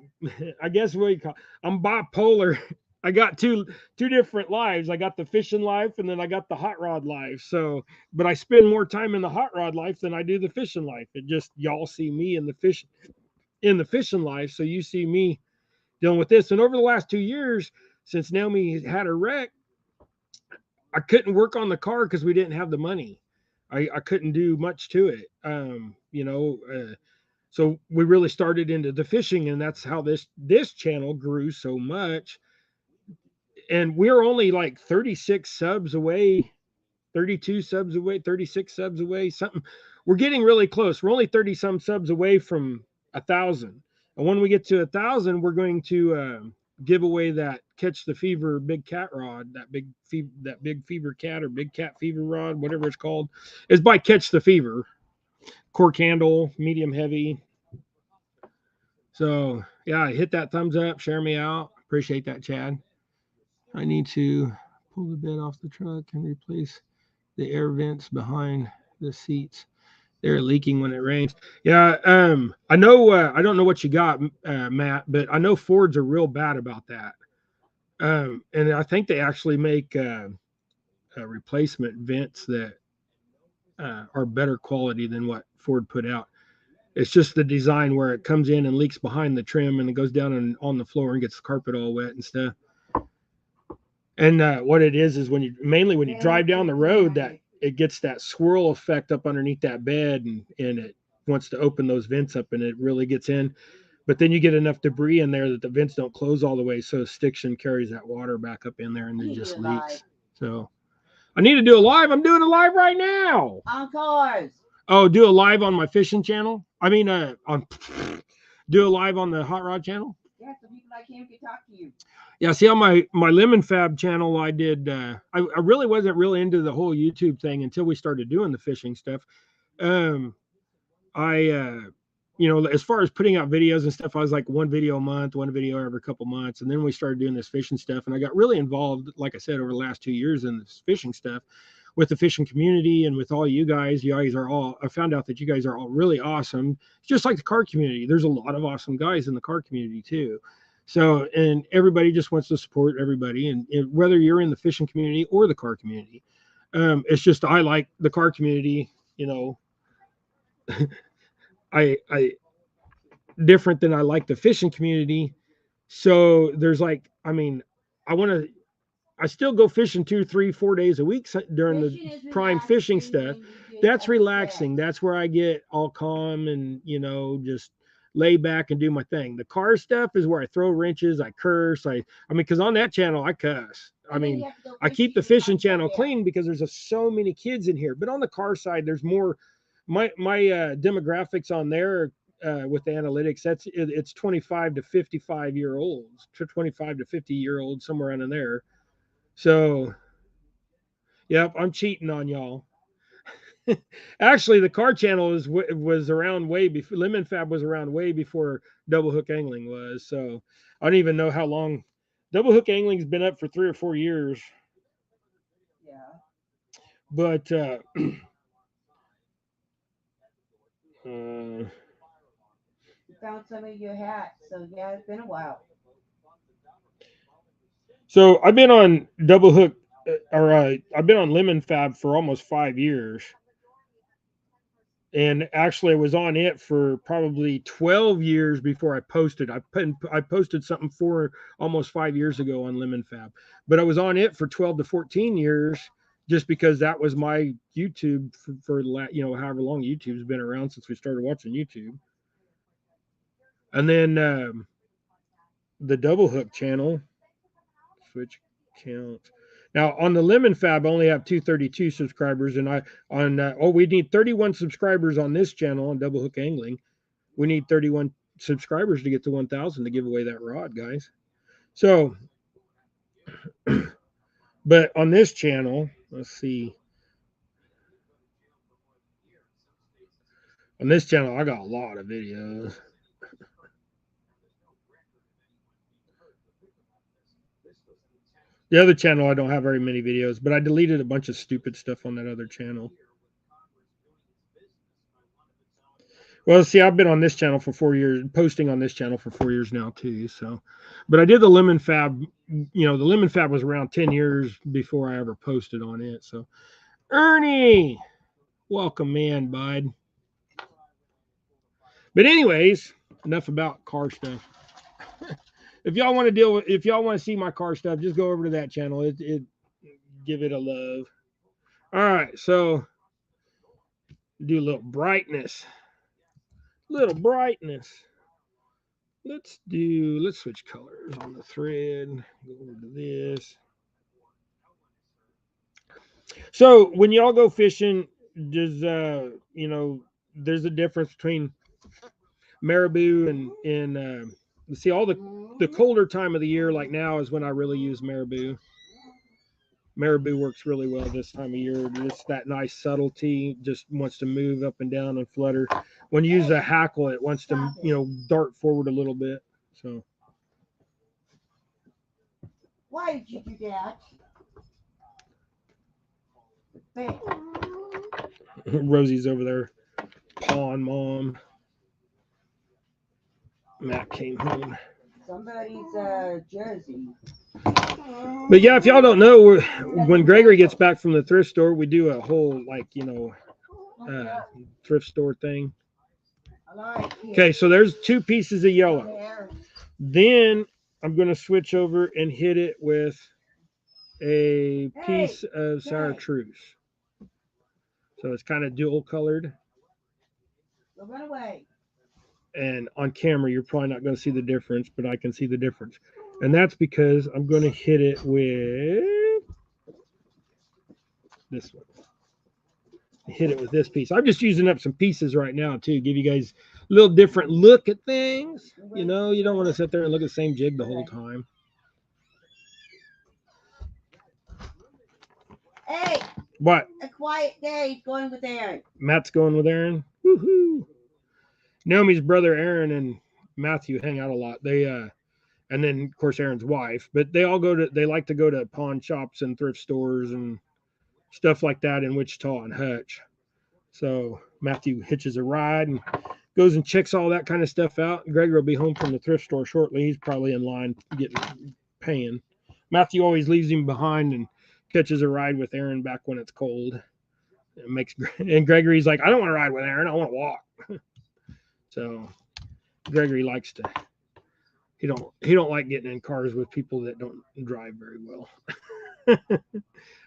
I guess what you call, I'm bipolar. I got two different lives. I got the fishing life and then I got the hot rod life. So, but I spend more time in the hot rod life than I do the fishing life. It just y'all see me in the fishing life, so you see me dealing with this. And over the last 2 years, since Naomi had her wreck, I couldn't work on the car because we didn't have the money. I couldn't do much to it. So we really started into the fishing, and that's how this channel grew so much. And we're only like 36 subs away, 32 subs away, 36 subs away, something. We're getting really close. We're only 30 some subs away from 1,000. And when we get to 1,000, we're going to give away that Catch the Fever big cat rod, that big fever cat or big cat fever rod, whatever it's called. It's by Catch the Fever. Cork handle, medium heavy. So yeah, hit that thumbs up, share me out. Appreciate that, Chad. I need to pull the bed off the truck and replace the air vents behind the seats. They're leaking when it rains. Yeah, I know. I don't know what you got, Matt, but I know Fords are real bad about that. And I think they actually make replacement vents that are better quality than what Ford put out. It's just the design where it comes in and leaks behind the trim and it goes down and on the floor and gets the carpet all wet and stuff. And what it is when you mainly when you drive down the road, that it gets that swirl effect up underneath that bed, and it wants to open those vents up and it really gets in. But then you get enough debris in there that the vents don't close all the way, so stiction carries that water back up in there and it just leaks. So I need to do a live. I'm doing a live right now. On cars. Oh, do a live on my fishing channel. I mean, on do a live on the hot rod channel. Yeah, so people like him can talk to you. Yeah, see on my Lemon Fab channel, I did. I really wasn't really into the whole YouTube thing until we started doing the fishing stuff. Um, I as far as putting out videos and stuff, I was like one video a month, one video every couple months, and then we started doing this fishing stuff, and I got really involved, like I said, over the last 2 years in this fishing stuff with the fishing community and with all you guys. You guys are all. I found out that you guys are all really awesome, just like the car community. There's a lot of awesome guys in the car community too. So, and everybody just wants to support everybody, and whether you're in the fishing community or the car community, it's just I like the car community. I different than I like the fishing community. So there's like, I mean, I still go fishing 2, 3, 4 days a week during the prime fishing stuff. That's relaxing. That's where I get all calm and, just lay back and do my thing. The car stuff is where I throw wrenches, I curse. I mean, because on that channel, I cuss. I mean, I keep the fishing channel clean because there's so many kids in here. But on the car side, there's more. My demographics on there with the analytics, it's 25 to 55 year olds, to 25 to 50 year olds, somewhere around in there. So, yep, I'm cheating on y'all. Actually, the car channel was around way before Lemon Fab was around way before double hook angling was. So I don't even know how long double hook angling's been up for 3 or 4 years. Yeah. But You found some of your hats, so yeah, it's been a while. so I've been on double hook, or I've been on Lemon Fab for almost 5 years. And actually I was on it for probably 12 years before I posted. I posted something for almost 5 years ago on Lemon Fab, but I was on it for 12 to 14 years just because that was my YouTube for however long YouTube's been around since we started watching YouTube. And then the double hook channel switch count. Now on the Lemon Fab, I only have 232 subscribers, and we need 31 subscribers on this channel on Double Hook Angling. We need 31 subscribers to get to 1,000 to give away that rod, guys. So, but on this channel, let's see. On this channel, I got a lot of videos. The other channel, I don't have very many videos, but I deleted a bunch of stupid stuff on that other channel. Well, see, I've been on this channel for 4 years, posting on this channel for 4 years now too. So, but I did the Lemon Fab. The Lemon Fab was around 10 years before I ever posted on it. So, Ernie, welcome in, bud. But anyways, enough about car stuff. If y'all want to see my car stuff, just go over to that channel. It give it a love. All right, so do a little brightness. Let's switch colors on the thread. Go over to this. So when y'all go fishing, does there's a difference between marabou and see all the colder time of the year, like now, is when I really use marabou. Marabou works really well this time of year. It's that nice subtlety, just wants to move up and down and flutter. When you use a hackle, it wants to, dart forward a little bit. So Why did you do that? Rosie's over there pawn mom. Matt came home. Somebody's jersey. But yeah, if y'all don't know, when Gregory gets back from the thrift store, we do a whole thrift store thing. I like it. Okay, so there's 2 pieces of yellow. Then I'm going to switch over and hit it with a piece of chartreuse. So it's kind of dual colored. Go run away. And on camera, you're probably not going to see the difference, but I can see the difference. And that's because I'm going to hit it with this one. Hit it with this piece. I'm just using up some pieces right now too, give you guys a little different look at things. You know, you don't want to sit there and look at the same jig the whole time. Hey, What? a quiet day. He's going with Aaron. Matt's going with Aaron. Woohoo! Naomi's brother Aaron and Matthew hang out a lot. They and then of course Aaron's wife, but they all they like to go to pawn shops and thrift stores and stuff like that in Wichita and Hutch. So Matthew hitches a ride and goes and checks all that kind of stuff out. Gregor will be home from the thrift store shortly. He's probably in line paying. Matthew always leaves him behind and catches a ride with Aaron back when it's cold. And Gregory's like, I don't want to ride with Aaron. I want to walk. So Gregory likes to. He don't like getting in cars with people that don't drive very well.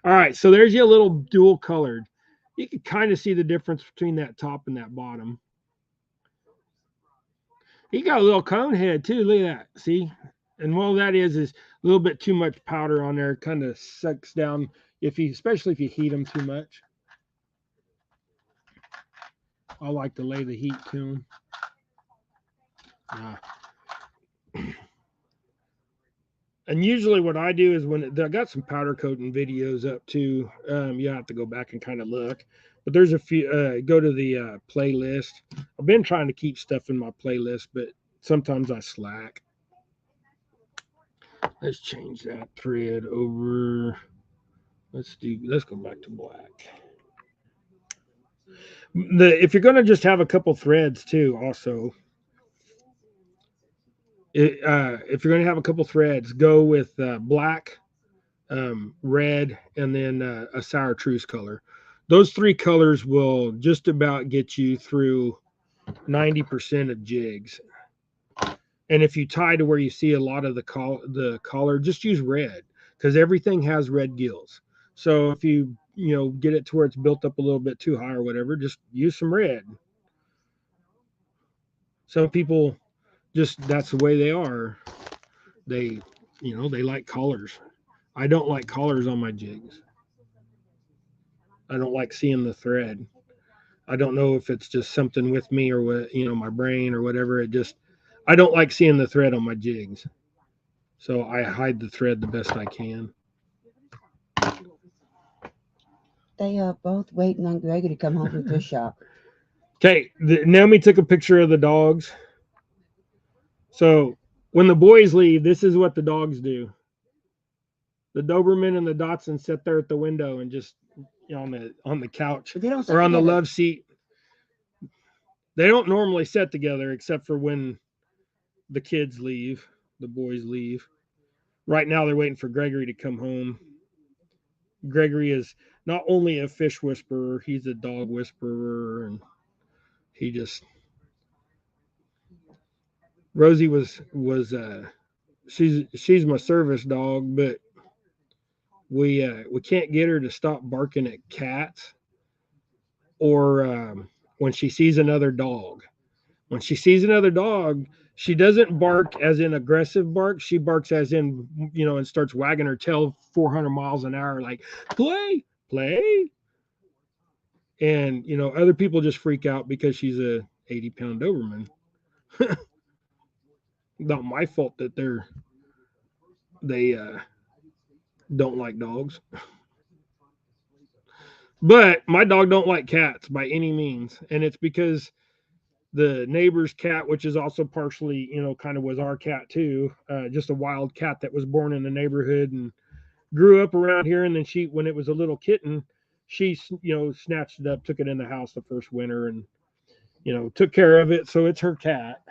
All right, so there's your little dual colored. You can kind of see the difference between that top and that bottom. He got a little cone head too. Look at that. See? And what that is a little bit too much powder on there. Kind of sucks down especially if you heat them too much. I like to lay the heat to them. And usually what I do is when I got some powder coating videos up too, you have to go back and kind of look. But there's a few, go to the playlist. I've been trying to keep stuff in my playlist, but sometimes I slack. Let's change that thread over. Let's go back to black. If you're going to just have a couple threads too, also, if you're going to have a couple threads, go with black, red, and then a chartreuse color. Those 3 colors will just about get you through 90% of jigs. And if you tie to where you see a lot of the collar, just use red because everything has red gills. So if you get it to where it's built up a little bit too high or whatever, just use some red. Some people that's the way they are. They like collars. I don't like collars on my jigs. I don't like seeing the thread. I don't know if it's just something with me or what, my brain or whatever. I don't like seeing the thread on my jigs. So I hide the thread the best I can. They are both waiting on Gregor to come home from the thrift shop. Okay, Naomi took a picture of the dogs. So when the boys leave, this is what the dogs do. The Doberman and the Dachshund sit there at the window and just on the couch or on the love seat. They don't normally sit together except for when the kids leave, the boys leave. Right now they're waiting for Gregory to come home. Gregory is not only a fish whisperer, he's a dog whisperer, and he just Rosie was she's my service dog, but we can't get her to stop barking at cats or when she sees another dog. When she sees another dog, she doesn't bark as in aggressive bark. She barks as in, and starts wagging her tail 400 miles an hour, like, play. And, other people just freak out because she's a 80-pound Doberman. Not my fault that they don't like dogs. But my dog don't like cats by any means. And it's because the neighbor's cat, which is also partially, kind of was our cat too, just a wild cat that was born in the neighborhood and grew up around here. And then when it was a little kitten, she, snatched it up, took it in the house the first winter. And took care of it, so it's her cat.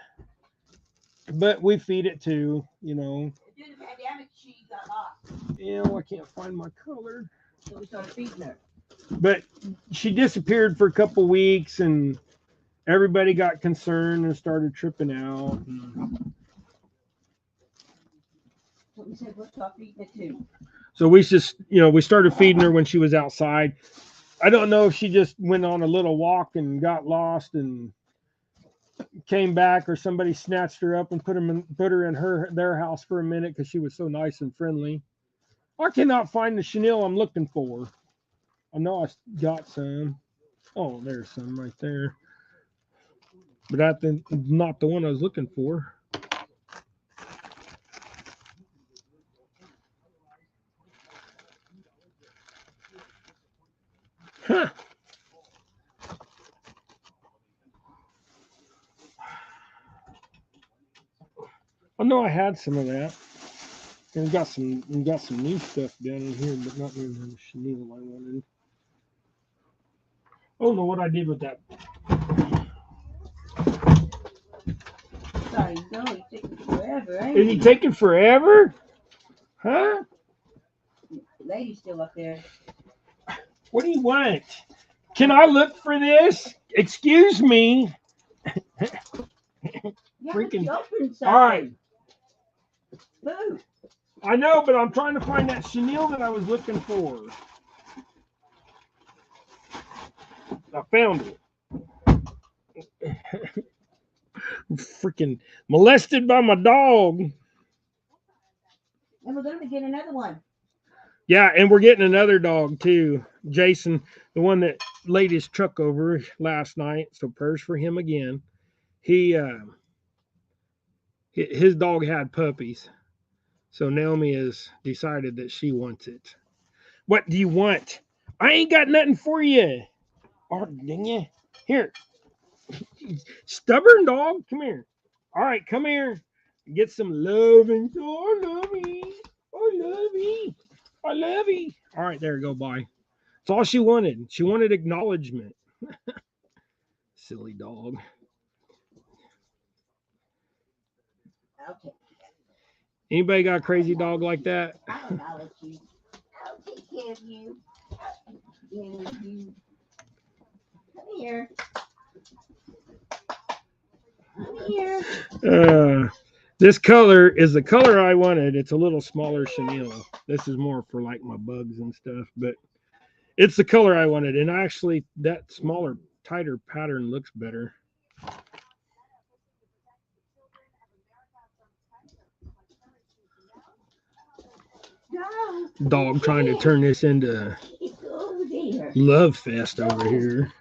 But we feed it too, Due to the pandemic, she got lost. I can't find my color. So we started feeding her. But she disappeared for a couple weeks, and everybody got concerned and started tripping out. So we said we'll stop feeding it too. So we just, we started feeding her when she was outside. I don't know if she just went on a little walk and got lost and came back, or somebody snatched her up and put her in their house for a minute because she was so nice and friendly. I cannot find the chenille I'm looking for. I know I got some. Oh, there's some right there. But that's not the one I was looking for. Huh. I know I had some of that. And got some new stuff down in here, but not really the chenille I wanted. I don't know what I did with that. Sorry, no, he's taking forever, ain't Is he taking forever? Huh? The lady's still up there. What do you want? Can I look for this? Excuse me. Freaking. All right. Boo. I know, but I'm trying to find that chenille that I was looking for. I found it. Freaking molested by my dog. And we're going to get another one. Yeah, and we're getting another dog too. Jason, the one that laid his truck over last night. So prayers for him again. His dog had puppies. So Naomi has decided that she wants it. What do you want? I ain't got nothing for you. Oh, dang you. Here. Stubborn dog. Come here. All right, come here. Get some loving. Oh, I love you. I love you. I love you. All right, there you go. Bye. That's all she wanted. She wanted acknowledgement. Silly dog. Okay. Anybody got a crazy dog like that? I'll acknowledge you. I'll take care of you. You. Come here. Come here. This color is the color I wanted. It's a little smaller chenille. This is more for like my bugs and stuff, but it's the color I wanted. And actually, that smaller, tighter pattern looks better. No. Dog trying to turn this into love fest over here.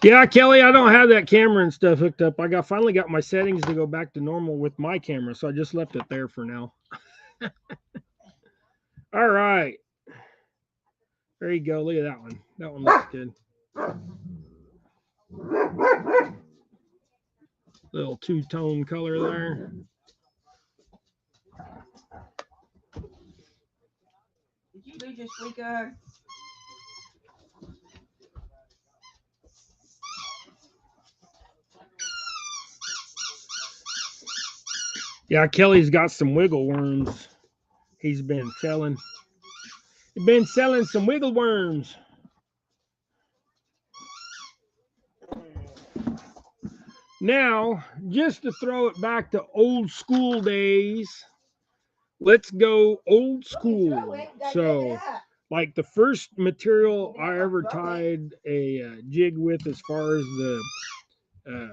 Yeah, Kelly, I don't have that camera and stuff hooked up. I finally got my settings to go back to normal with my camera, so I just left it there for now. All right. There you go. Look at that one. That one looks good. Little two-tone color there. Did you lose your squeaker? Yeah, Kelly's got some wiggle worms. He's been selling. He's been selling some wiggle worms. Now, just to throw it back to old school days, let's go old school. So, like the first material I ever tied a jig with as far as the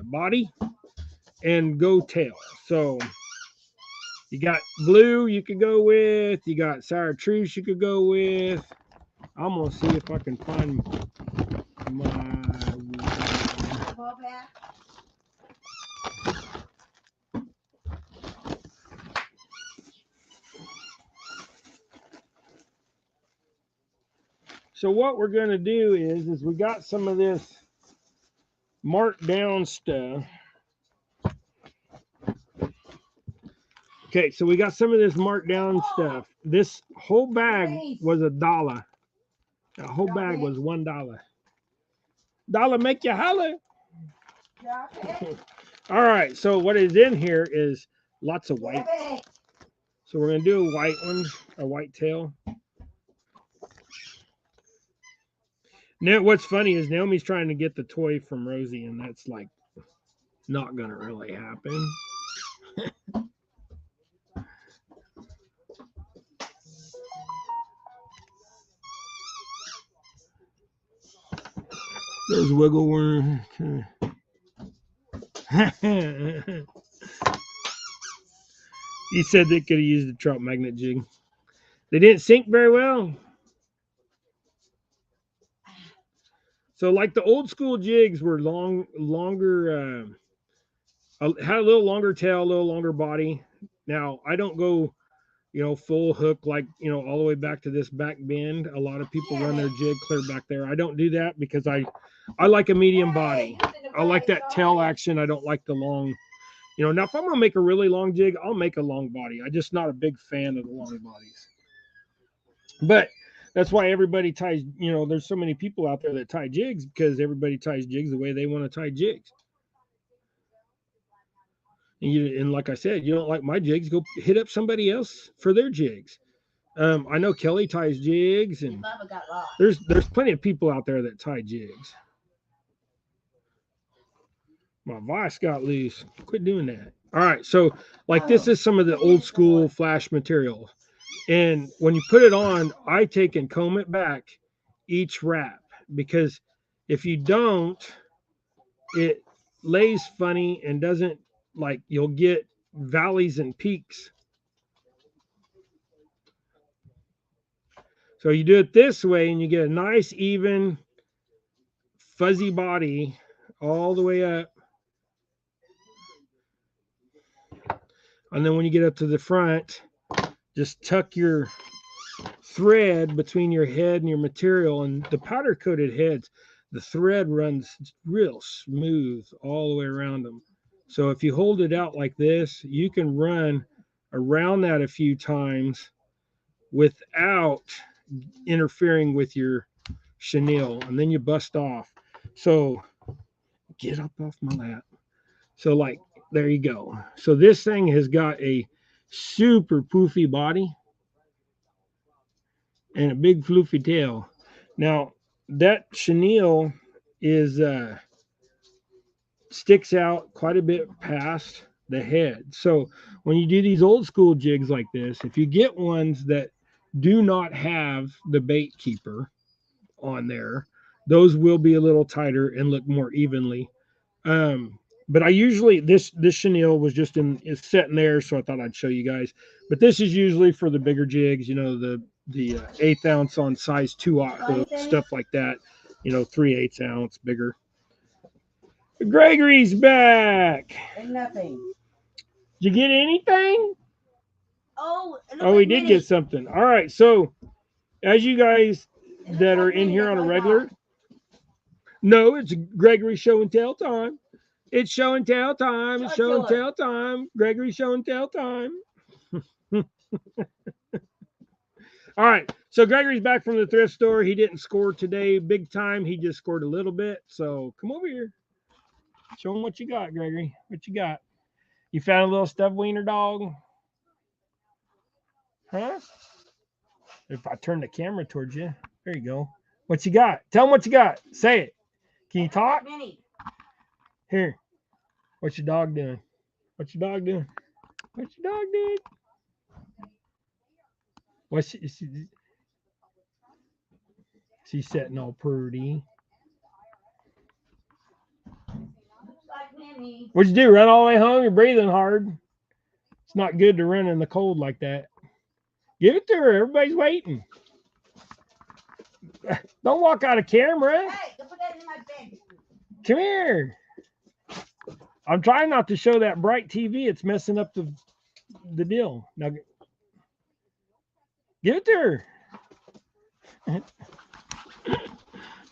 body and go tail. So, you got blue you could go with, you got chartreuse you could go with. I'm going to see if I can find my... So what we're going to do is we got some of this marked down stuff. Okay, so we got some of this marked down stuff. this whole bag was $1. The whole bag was $1. Dollar make you holler. Drop it. All right, so what is in here is lots of white. So we're gonna do a white one, a white tail. Now, what's funny is Naomi's trying to get the toy from Rosie, and that's like not gonna really happen. There's wiggle worm. He said they could have used a trout magnet jig. They didn't sink very well. So, like the old school jigs were longer, had a little longer tail, a little longer body. Now, I don't go, full hook like, all the way back to this back bend. A lot of people run their jig clear back there. I don't do that because I like a medium body. I like that tail action. I don't like the long. Now if I'm gonna make a really long jig, I'll make a long body. I'm just not a big fan of the long bodies. But that's why everybody ties, there's so many people out there that tie jigs because everybody ties jigs the way they want to tie jigs. And like I said, you don't like my jigs, go hit up somebody else for their jigs. I know Kelly ties jigs, and there's plenty of people out there that tie jigs. My vice got loose. Quit doing that. All right, so like this is some of the old school flash material. And when you put it on, I take and comb it back each wrap because if you don't, it lays funny and doesn't like you'll get valleys and peaks. So you do it this way and you get a nice, even, fuzzy body all the way up. And then when you get up to the front, just tuck your thread between your head and your material, and the powder coated heads, the thread runs real smooth all the way around them. So if you hold it out like this, you can run around that a few times without interfering with your chenille, and then you bust off. So get up off my lap. So like there you go. So this thing has got a super poofy body and a big floofy tail. Now that chenille is sticks out quite a bit past the head. So when you do these old school jigs like this, if you get ones that do not have the bait keeper on there, those will be a little tighter and look more evenly. But I usually this chenille was just is sitting there, so I thought I'd show you guys. But this is usually for the bigger jigs, the 1/8 ounce on size 2/0 hook, stuff like that. 3/8 ounce bigger. Gregory's back. And nothing. Did you get anything? Oh, we did get something. All right, so as you guys that are in here on a regular, no, it's Gregory show and tell time. It's show and tell time. It's show and tell time. Gregory show and tell time. All right. So Gregory's back from the thrift store. He didn't score today big time. He just scored a little bit. So come over here. Show him what you got, Gregory. What you got? You found a little stuffed wiener dog? Huh? If I turn the camera towards you. There you go. What you got? Tell him what you got. Say it. Can you talk? Here. What's your dog doing? What's your dog doing? What's your dog doing? What's she's sitting all pretty. What'd you do? Run all the way home? You're breathing hard. It's not good to run in the cold like that. Give it to her. Everybody's waiting. Don't walk out of camera. Hey, don't put that in my bed. Come here. I'm trying not to show that bright TV. It's messing up the deal. Now, give it to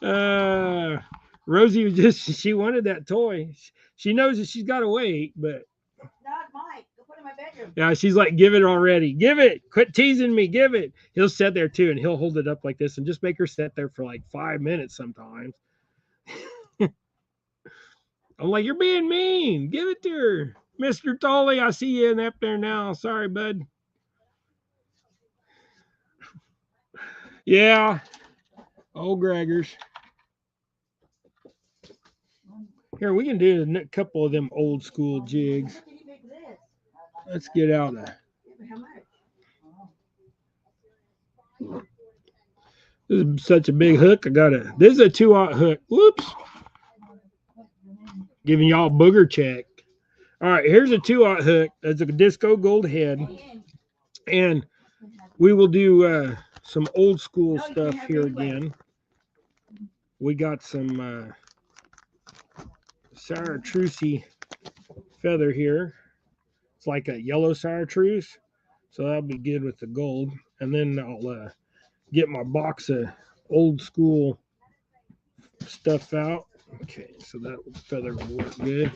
her. Rosie was she wanted that toy. She knows that she's got to wait, but. Not mine. Go put it in my bed. Yeah, she's like, give it already. Give it. Quit teasing me. Give it. He'll sit there too, and he'll hold it up like this and just make her sit there for like 5 minutes sometimes. I'm like, you're being mean. Give it to her. Mr. Tolley, I see you in up there now. Sorry, bud. Yeah. Old Gregors. Here, we can do a couple of them old school jigs. Let's get out of. This is such a big hook. This is a 2/0 hook. Whoops. Giving y'all booger check. All right, here's a 2/0 hook. That's a disco gold head. And we will do some old school stuff here again. We got some chartreusey feather here. It's like a yellow chartreuse. So that'll be good with the gold. And then I'll get my box of old school stuff out. Okay, so that feather will work good.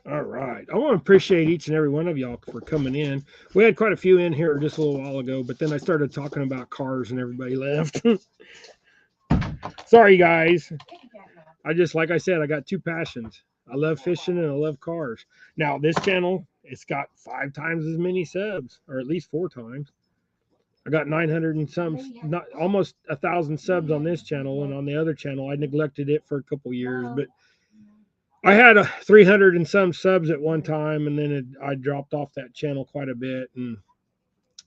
All right. I want to appreciate each and every one of y'all for coming in. We had quite a few in here just a little while ago, but then I started talking about cars and everybody left. Sorry, guys. Like I said, I got two passions. I love fishing and I love cars. Now, this channel, it's got 5 times as many subs, or at least 4 times. I got 900 and some, not almost 1,000 subs on this channel, and on the other channel, I neglected it for a couple years, but I had 300 and some subs at one time, and then I dropped off that channel quite a bit, and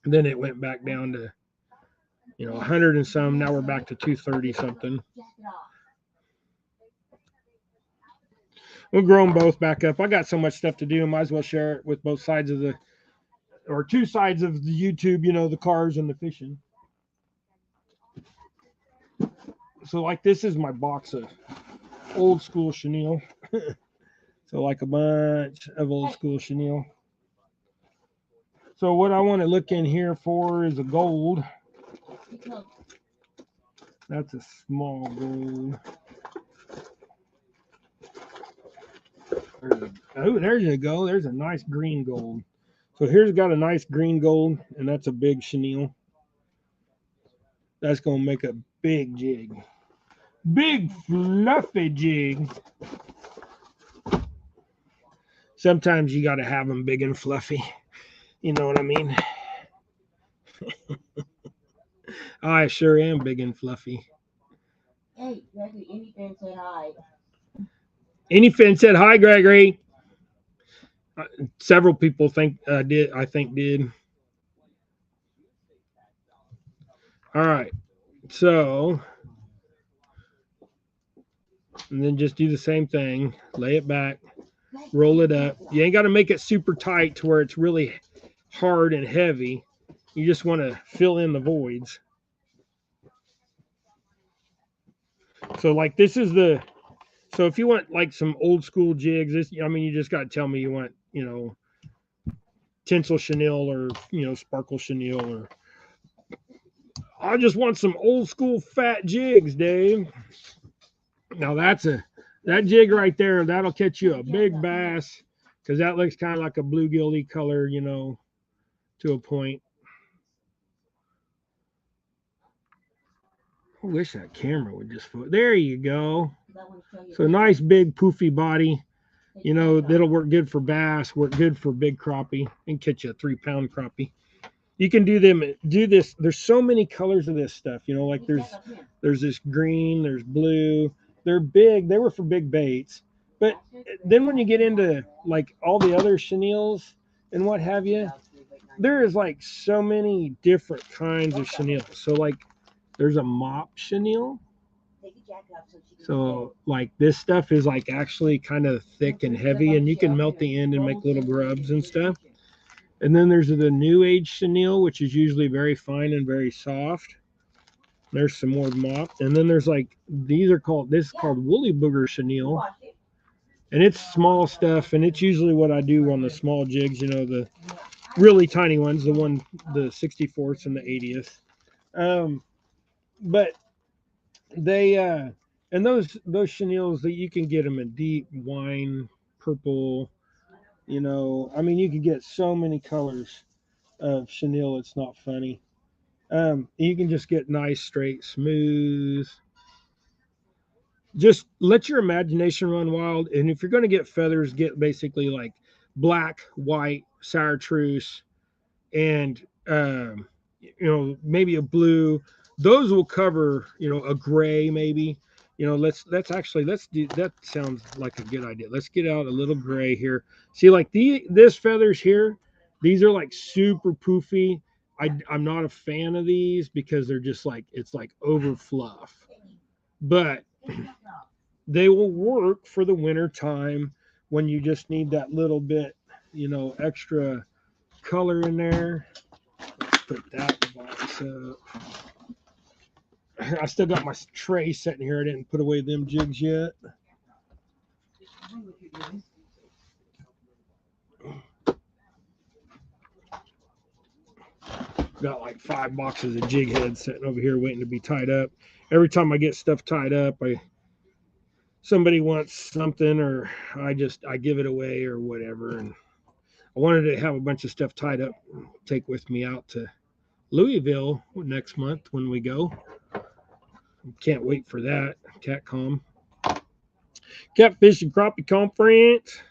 then it went back down to 100 and some. Now we're back to 230 something. We'll grow them both back up. I got so much stuff to do. I might as well share it with both sides of or 2 sides of the YouTube, the cars and the fishing. So like this is my box of old school chenille. So like a bunch of old school chenille. So what I want to look in here for is a gold. That's a small gold. There you go. There's a nice green gold. So here's got a nice green gold, and that's a big chenille. That's going to make a big jig. Big fluffy jig. Sometimes you got to have them big and fluffy. You know what I mean? I sure am big and fluffy. Hey, Gregory, any fan said hi. Any fan said hi, Gregory. Several people did. All right. So, and then just do the same thing. Lay it back. Roll it up. You ain't got to make it super tight to where it's really hard and heavy. You just want to fill in the voids. So like this is so if you want like some old school jigs, you just got to tell me you want, tinsel chenille or, sparkle chenille, or I just want some old school fat jigs, Dave. Now that jig right there, that'll catch you a big bass, because that looks kind of like a bluegilly color, to a point. I wish that camera would just there you go. So nice big poofy body. That'll work good for bass, work good for big crappie, and catch you a 3-pound crappie. You can do this. There's so many colors of this stuff. Like there's this green, there's blue. They're big. They were for big baits. But then when you get into like all the other chenilles and what have you, there is like so many different kinds of chenille. So like there's a mop chenille. So like this stuff is like actually kind of thick and heavy, and you can melt the end and make little grubs and stuff. And then there's the new age chenille, which is usually very fine and very soft. There's some more mop. And then there's like, this is called woolly booger chenille. And it's small stuff, and it's usually what I do on the small jigs, the really tiny ones, the 64ths and the 80th. But they And those chenilles that you can get them in deep wine, purple. You know, I mean, you can get so many colors of chenille. It's not funny. You can just get nice, straight, smooth. Just let your imagination run wild. And if you're going to get feathers, get basically like black, white, chartreuse, and maybe a blue. Those will cover a gray maybe. Let's do that. Sounds like a good idea. Let's get out a little gray here. See, like this feathers here, these are like super poofy. I'm not a fan of these because they're just like it's like over fluff, but they will work for the winter time when you just need that little bit extra color in there. Put that box up. I still got my tray sitting here. I didn't put away them jigs yet. Got like 5 boxes of jig heads sitting over here waiting to be tied up. Every time I get stuff tied up, somebody wants something or I give it away or whatever. And I wanted to have a bunch of stuff tied up, take with me out to Louisville next month when we go. Can't wait for that. Catcom. Catfish and Crappie Conference.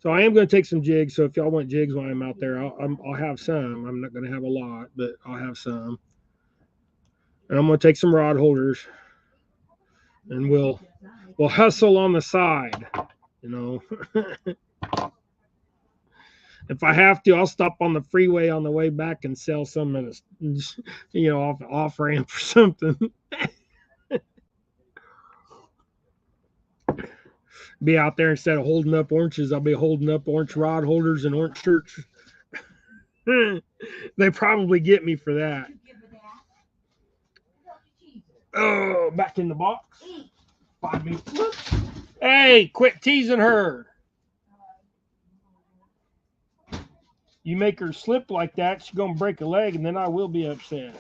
So I am going to take some jigs. So if y'all want jigs while I'm out there, I'll have some. I'm not going to have a lot, but I'll have some. And I'm going to take some rod holders. And we'll hustle on the side, If I have to, I'll stop on the freeway on the way back and sell some at off ramp or something. Be out there instead of holding up oranges, I'll be holding up orange rod holders and orange shirts. They probably get me for that. Oh, back in the box. Hey, quit teasing her. You make her slip like that, she's going to break a leg, and then I will be upset.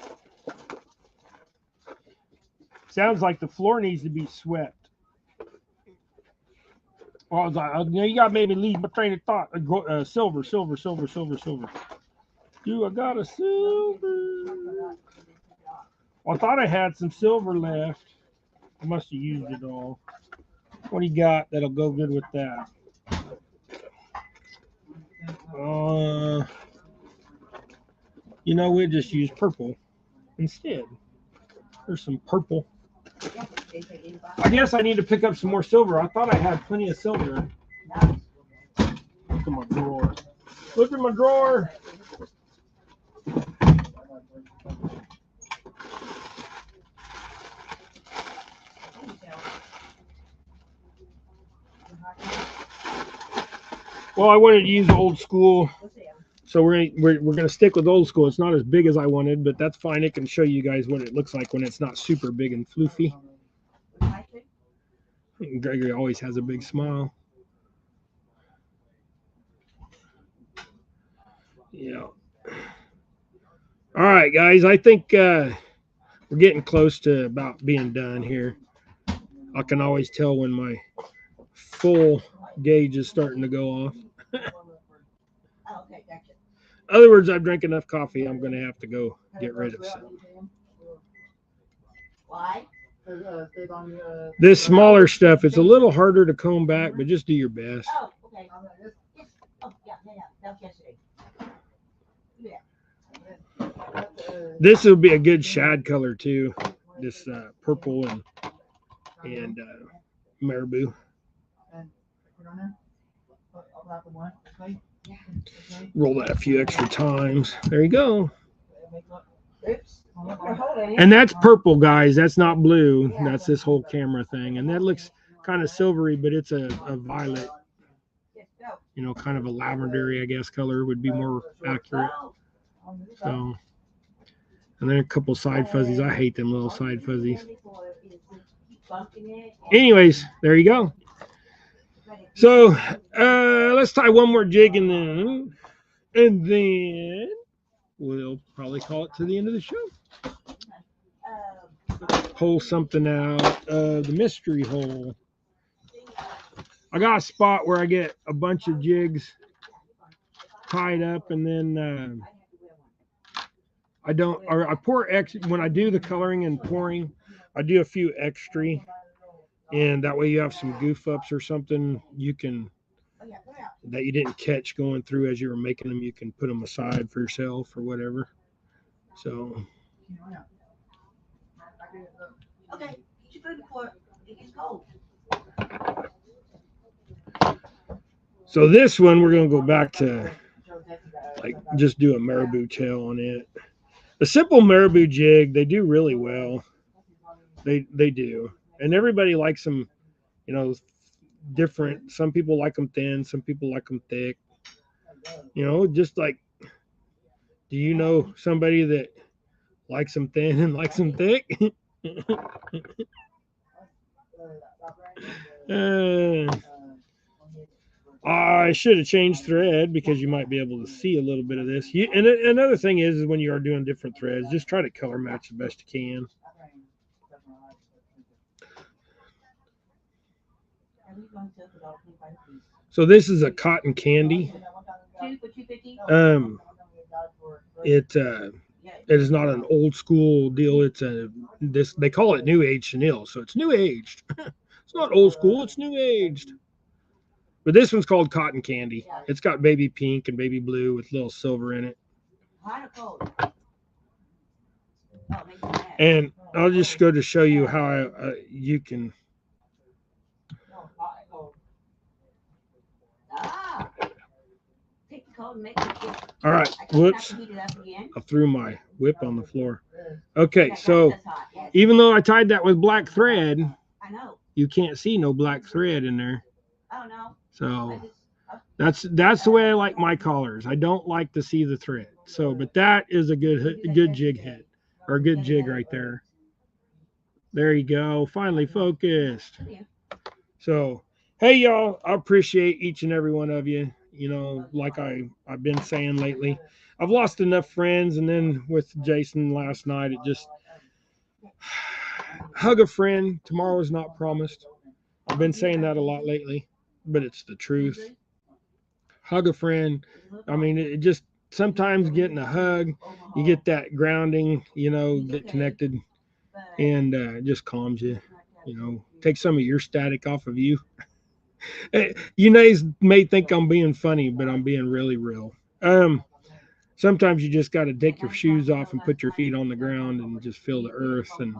Sounds like the floor needs to be swept. Well, I was like, you got to make me leave my train of thought. Silver. Dude, I got a silver. Well, I thought I had some silver left. I must have used it all. What do you got that'll go good with that? We'll just use purple instead. There's some purple. I guess I need to pick up some more silver. I thought I had plenty of silver. Look at my drawer. Look at my drawer. Well, I wanted to use old school. So we're gonna stick with old school. It's not as big as I wanted, but that's fine. It can show you guys what it looks like when it's not super big and floofy. Gregory always has a big smile. Yeah. All right, guys. I think we're getting close to about being done here. I can always tell when my full gauge is starting to go off. In other words, I've drank enough coffee. I'm going to have to go get rid of some. Why? This smaller stuff, it's a little harder to comb back, but just do your best. Oh, okay. Oh, yeah. That was yesterday. This will be a good shad color too. This purple and marabou. Roll that a few extra times. There you go. And that's purple, guys. That's not blue. That's this whole camera thing. And that looks kind of silvery, but it's a violet, kind of a lavendery, I guess, color would be more accurate. So, and then a couple side fuzzies. I hate them little side fuzzies. Anyways, there you go. So let's tie one more jig and then we'll probably call it to the end of the show. pull something out of the mystery hole. I got a spot where I get a bunch of jigs tied up, and then I pour when I do the coloring and pouring, I do a few extra, and that way you have some goof ups or something that you didn't catch going through as you were making them. You can put them aside for yourself or whatever. So. Okay, get your food before it gets cold. So this one we're gonna go back to, like, just do a marabou tail on it. A simple marabou jig, they do really well. They do, and everybody likes them. You know, different. Some people like them thin. Some people like them thick. You know, just like, do you know somebody that likes them thin and likes them thick? I should have changed thread because you might be able to see a little bit of this. And another thing is when you are doing different threads, just try to color match the best you can. So this is a cotton candy. It is not an old school deal. They call it new age chenille, so it's new aged. It's not old school, it's new aged. But this one's called cotton candy. It's got baby pink and baby blue with a little silver in it. And I'll just go to show you how you can. All right, whoops. I threw my whip on the floor. Okay, so even though I tied that with black thread, you can't see no black thread in there. So that's the way I like my collars. I don't like to see the thread. So, but that is a good jig head, or a good jig right there. There you go. Finally focused. So, hey y'all, I appreciate each and every one of you. You know, like I've been saying lately, I've lost enough friends, and then with Jason last night, it just hug a friend. Tomorrow is not promised. I've been saying that a lot lately, but it's the truth. Hug a friend. I mean, it just sometimes getting a hug, you get that grounding, you know, get connected, and it just calms you. You know, take some of your static off of you. You guys may think I'm being funny, but I'm being really real. Sometimes you just got to take your shoes off and put your feet on the ground and just feel the earth. And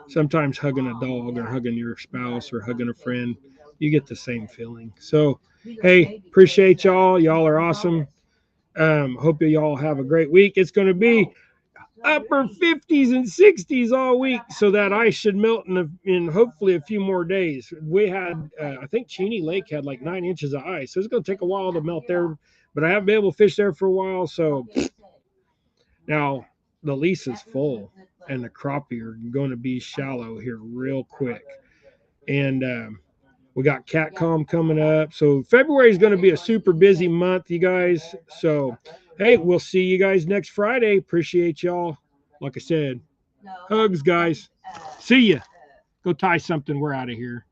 sometimes hugging a dog or hugging your spouse or hugging a friend, you get the same feeling. So, hey, appreciate y'all. Y'all are awesome. Hope y'all have a great week. It's going to be upper 50s and 60s all week, so that ice should melt in hopefully a few more days. We had, I think Cheney Lake had like 9 inches of ice, so it's going to take a while to melt there, but I haven't been able to fish there for a while. So now the lease is full, and the crappie are going to be shallow here real quick. And we got catcom coming up, so February is going to be a super busy month, you guys. So hey, we'll see you guys next Friday. Appreciate y'all. Like I said, hugs, guys. See ya. Go tie something. We're out of here.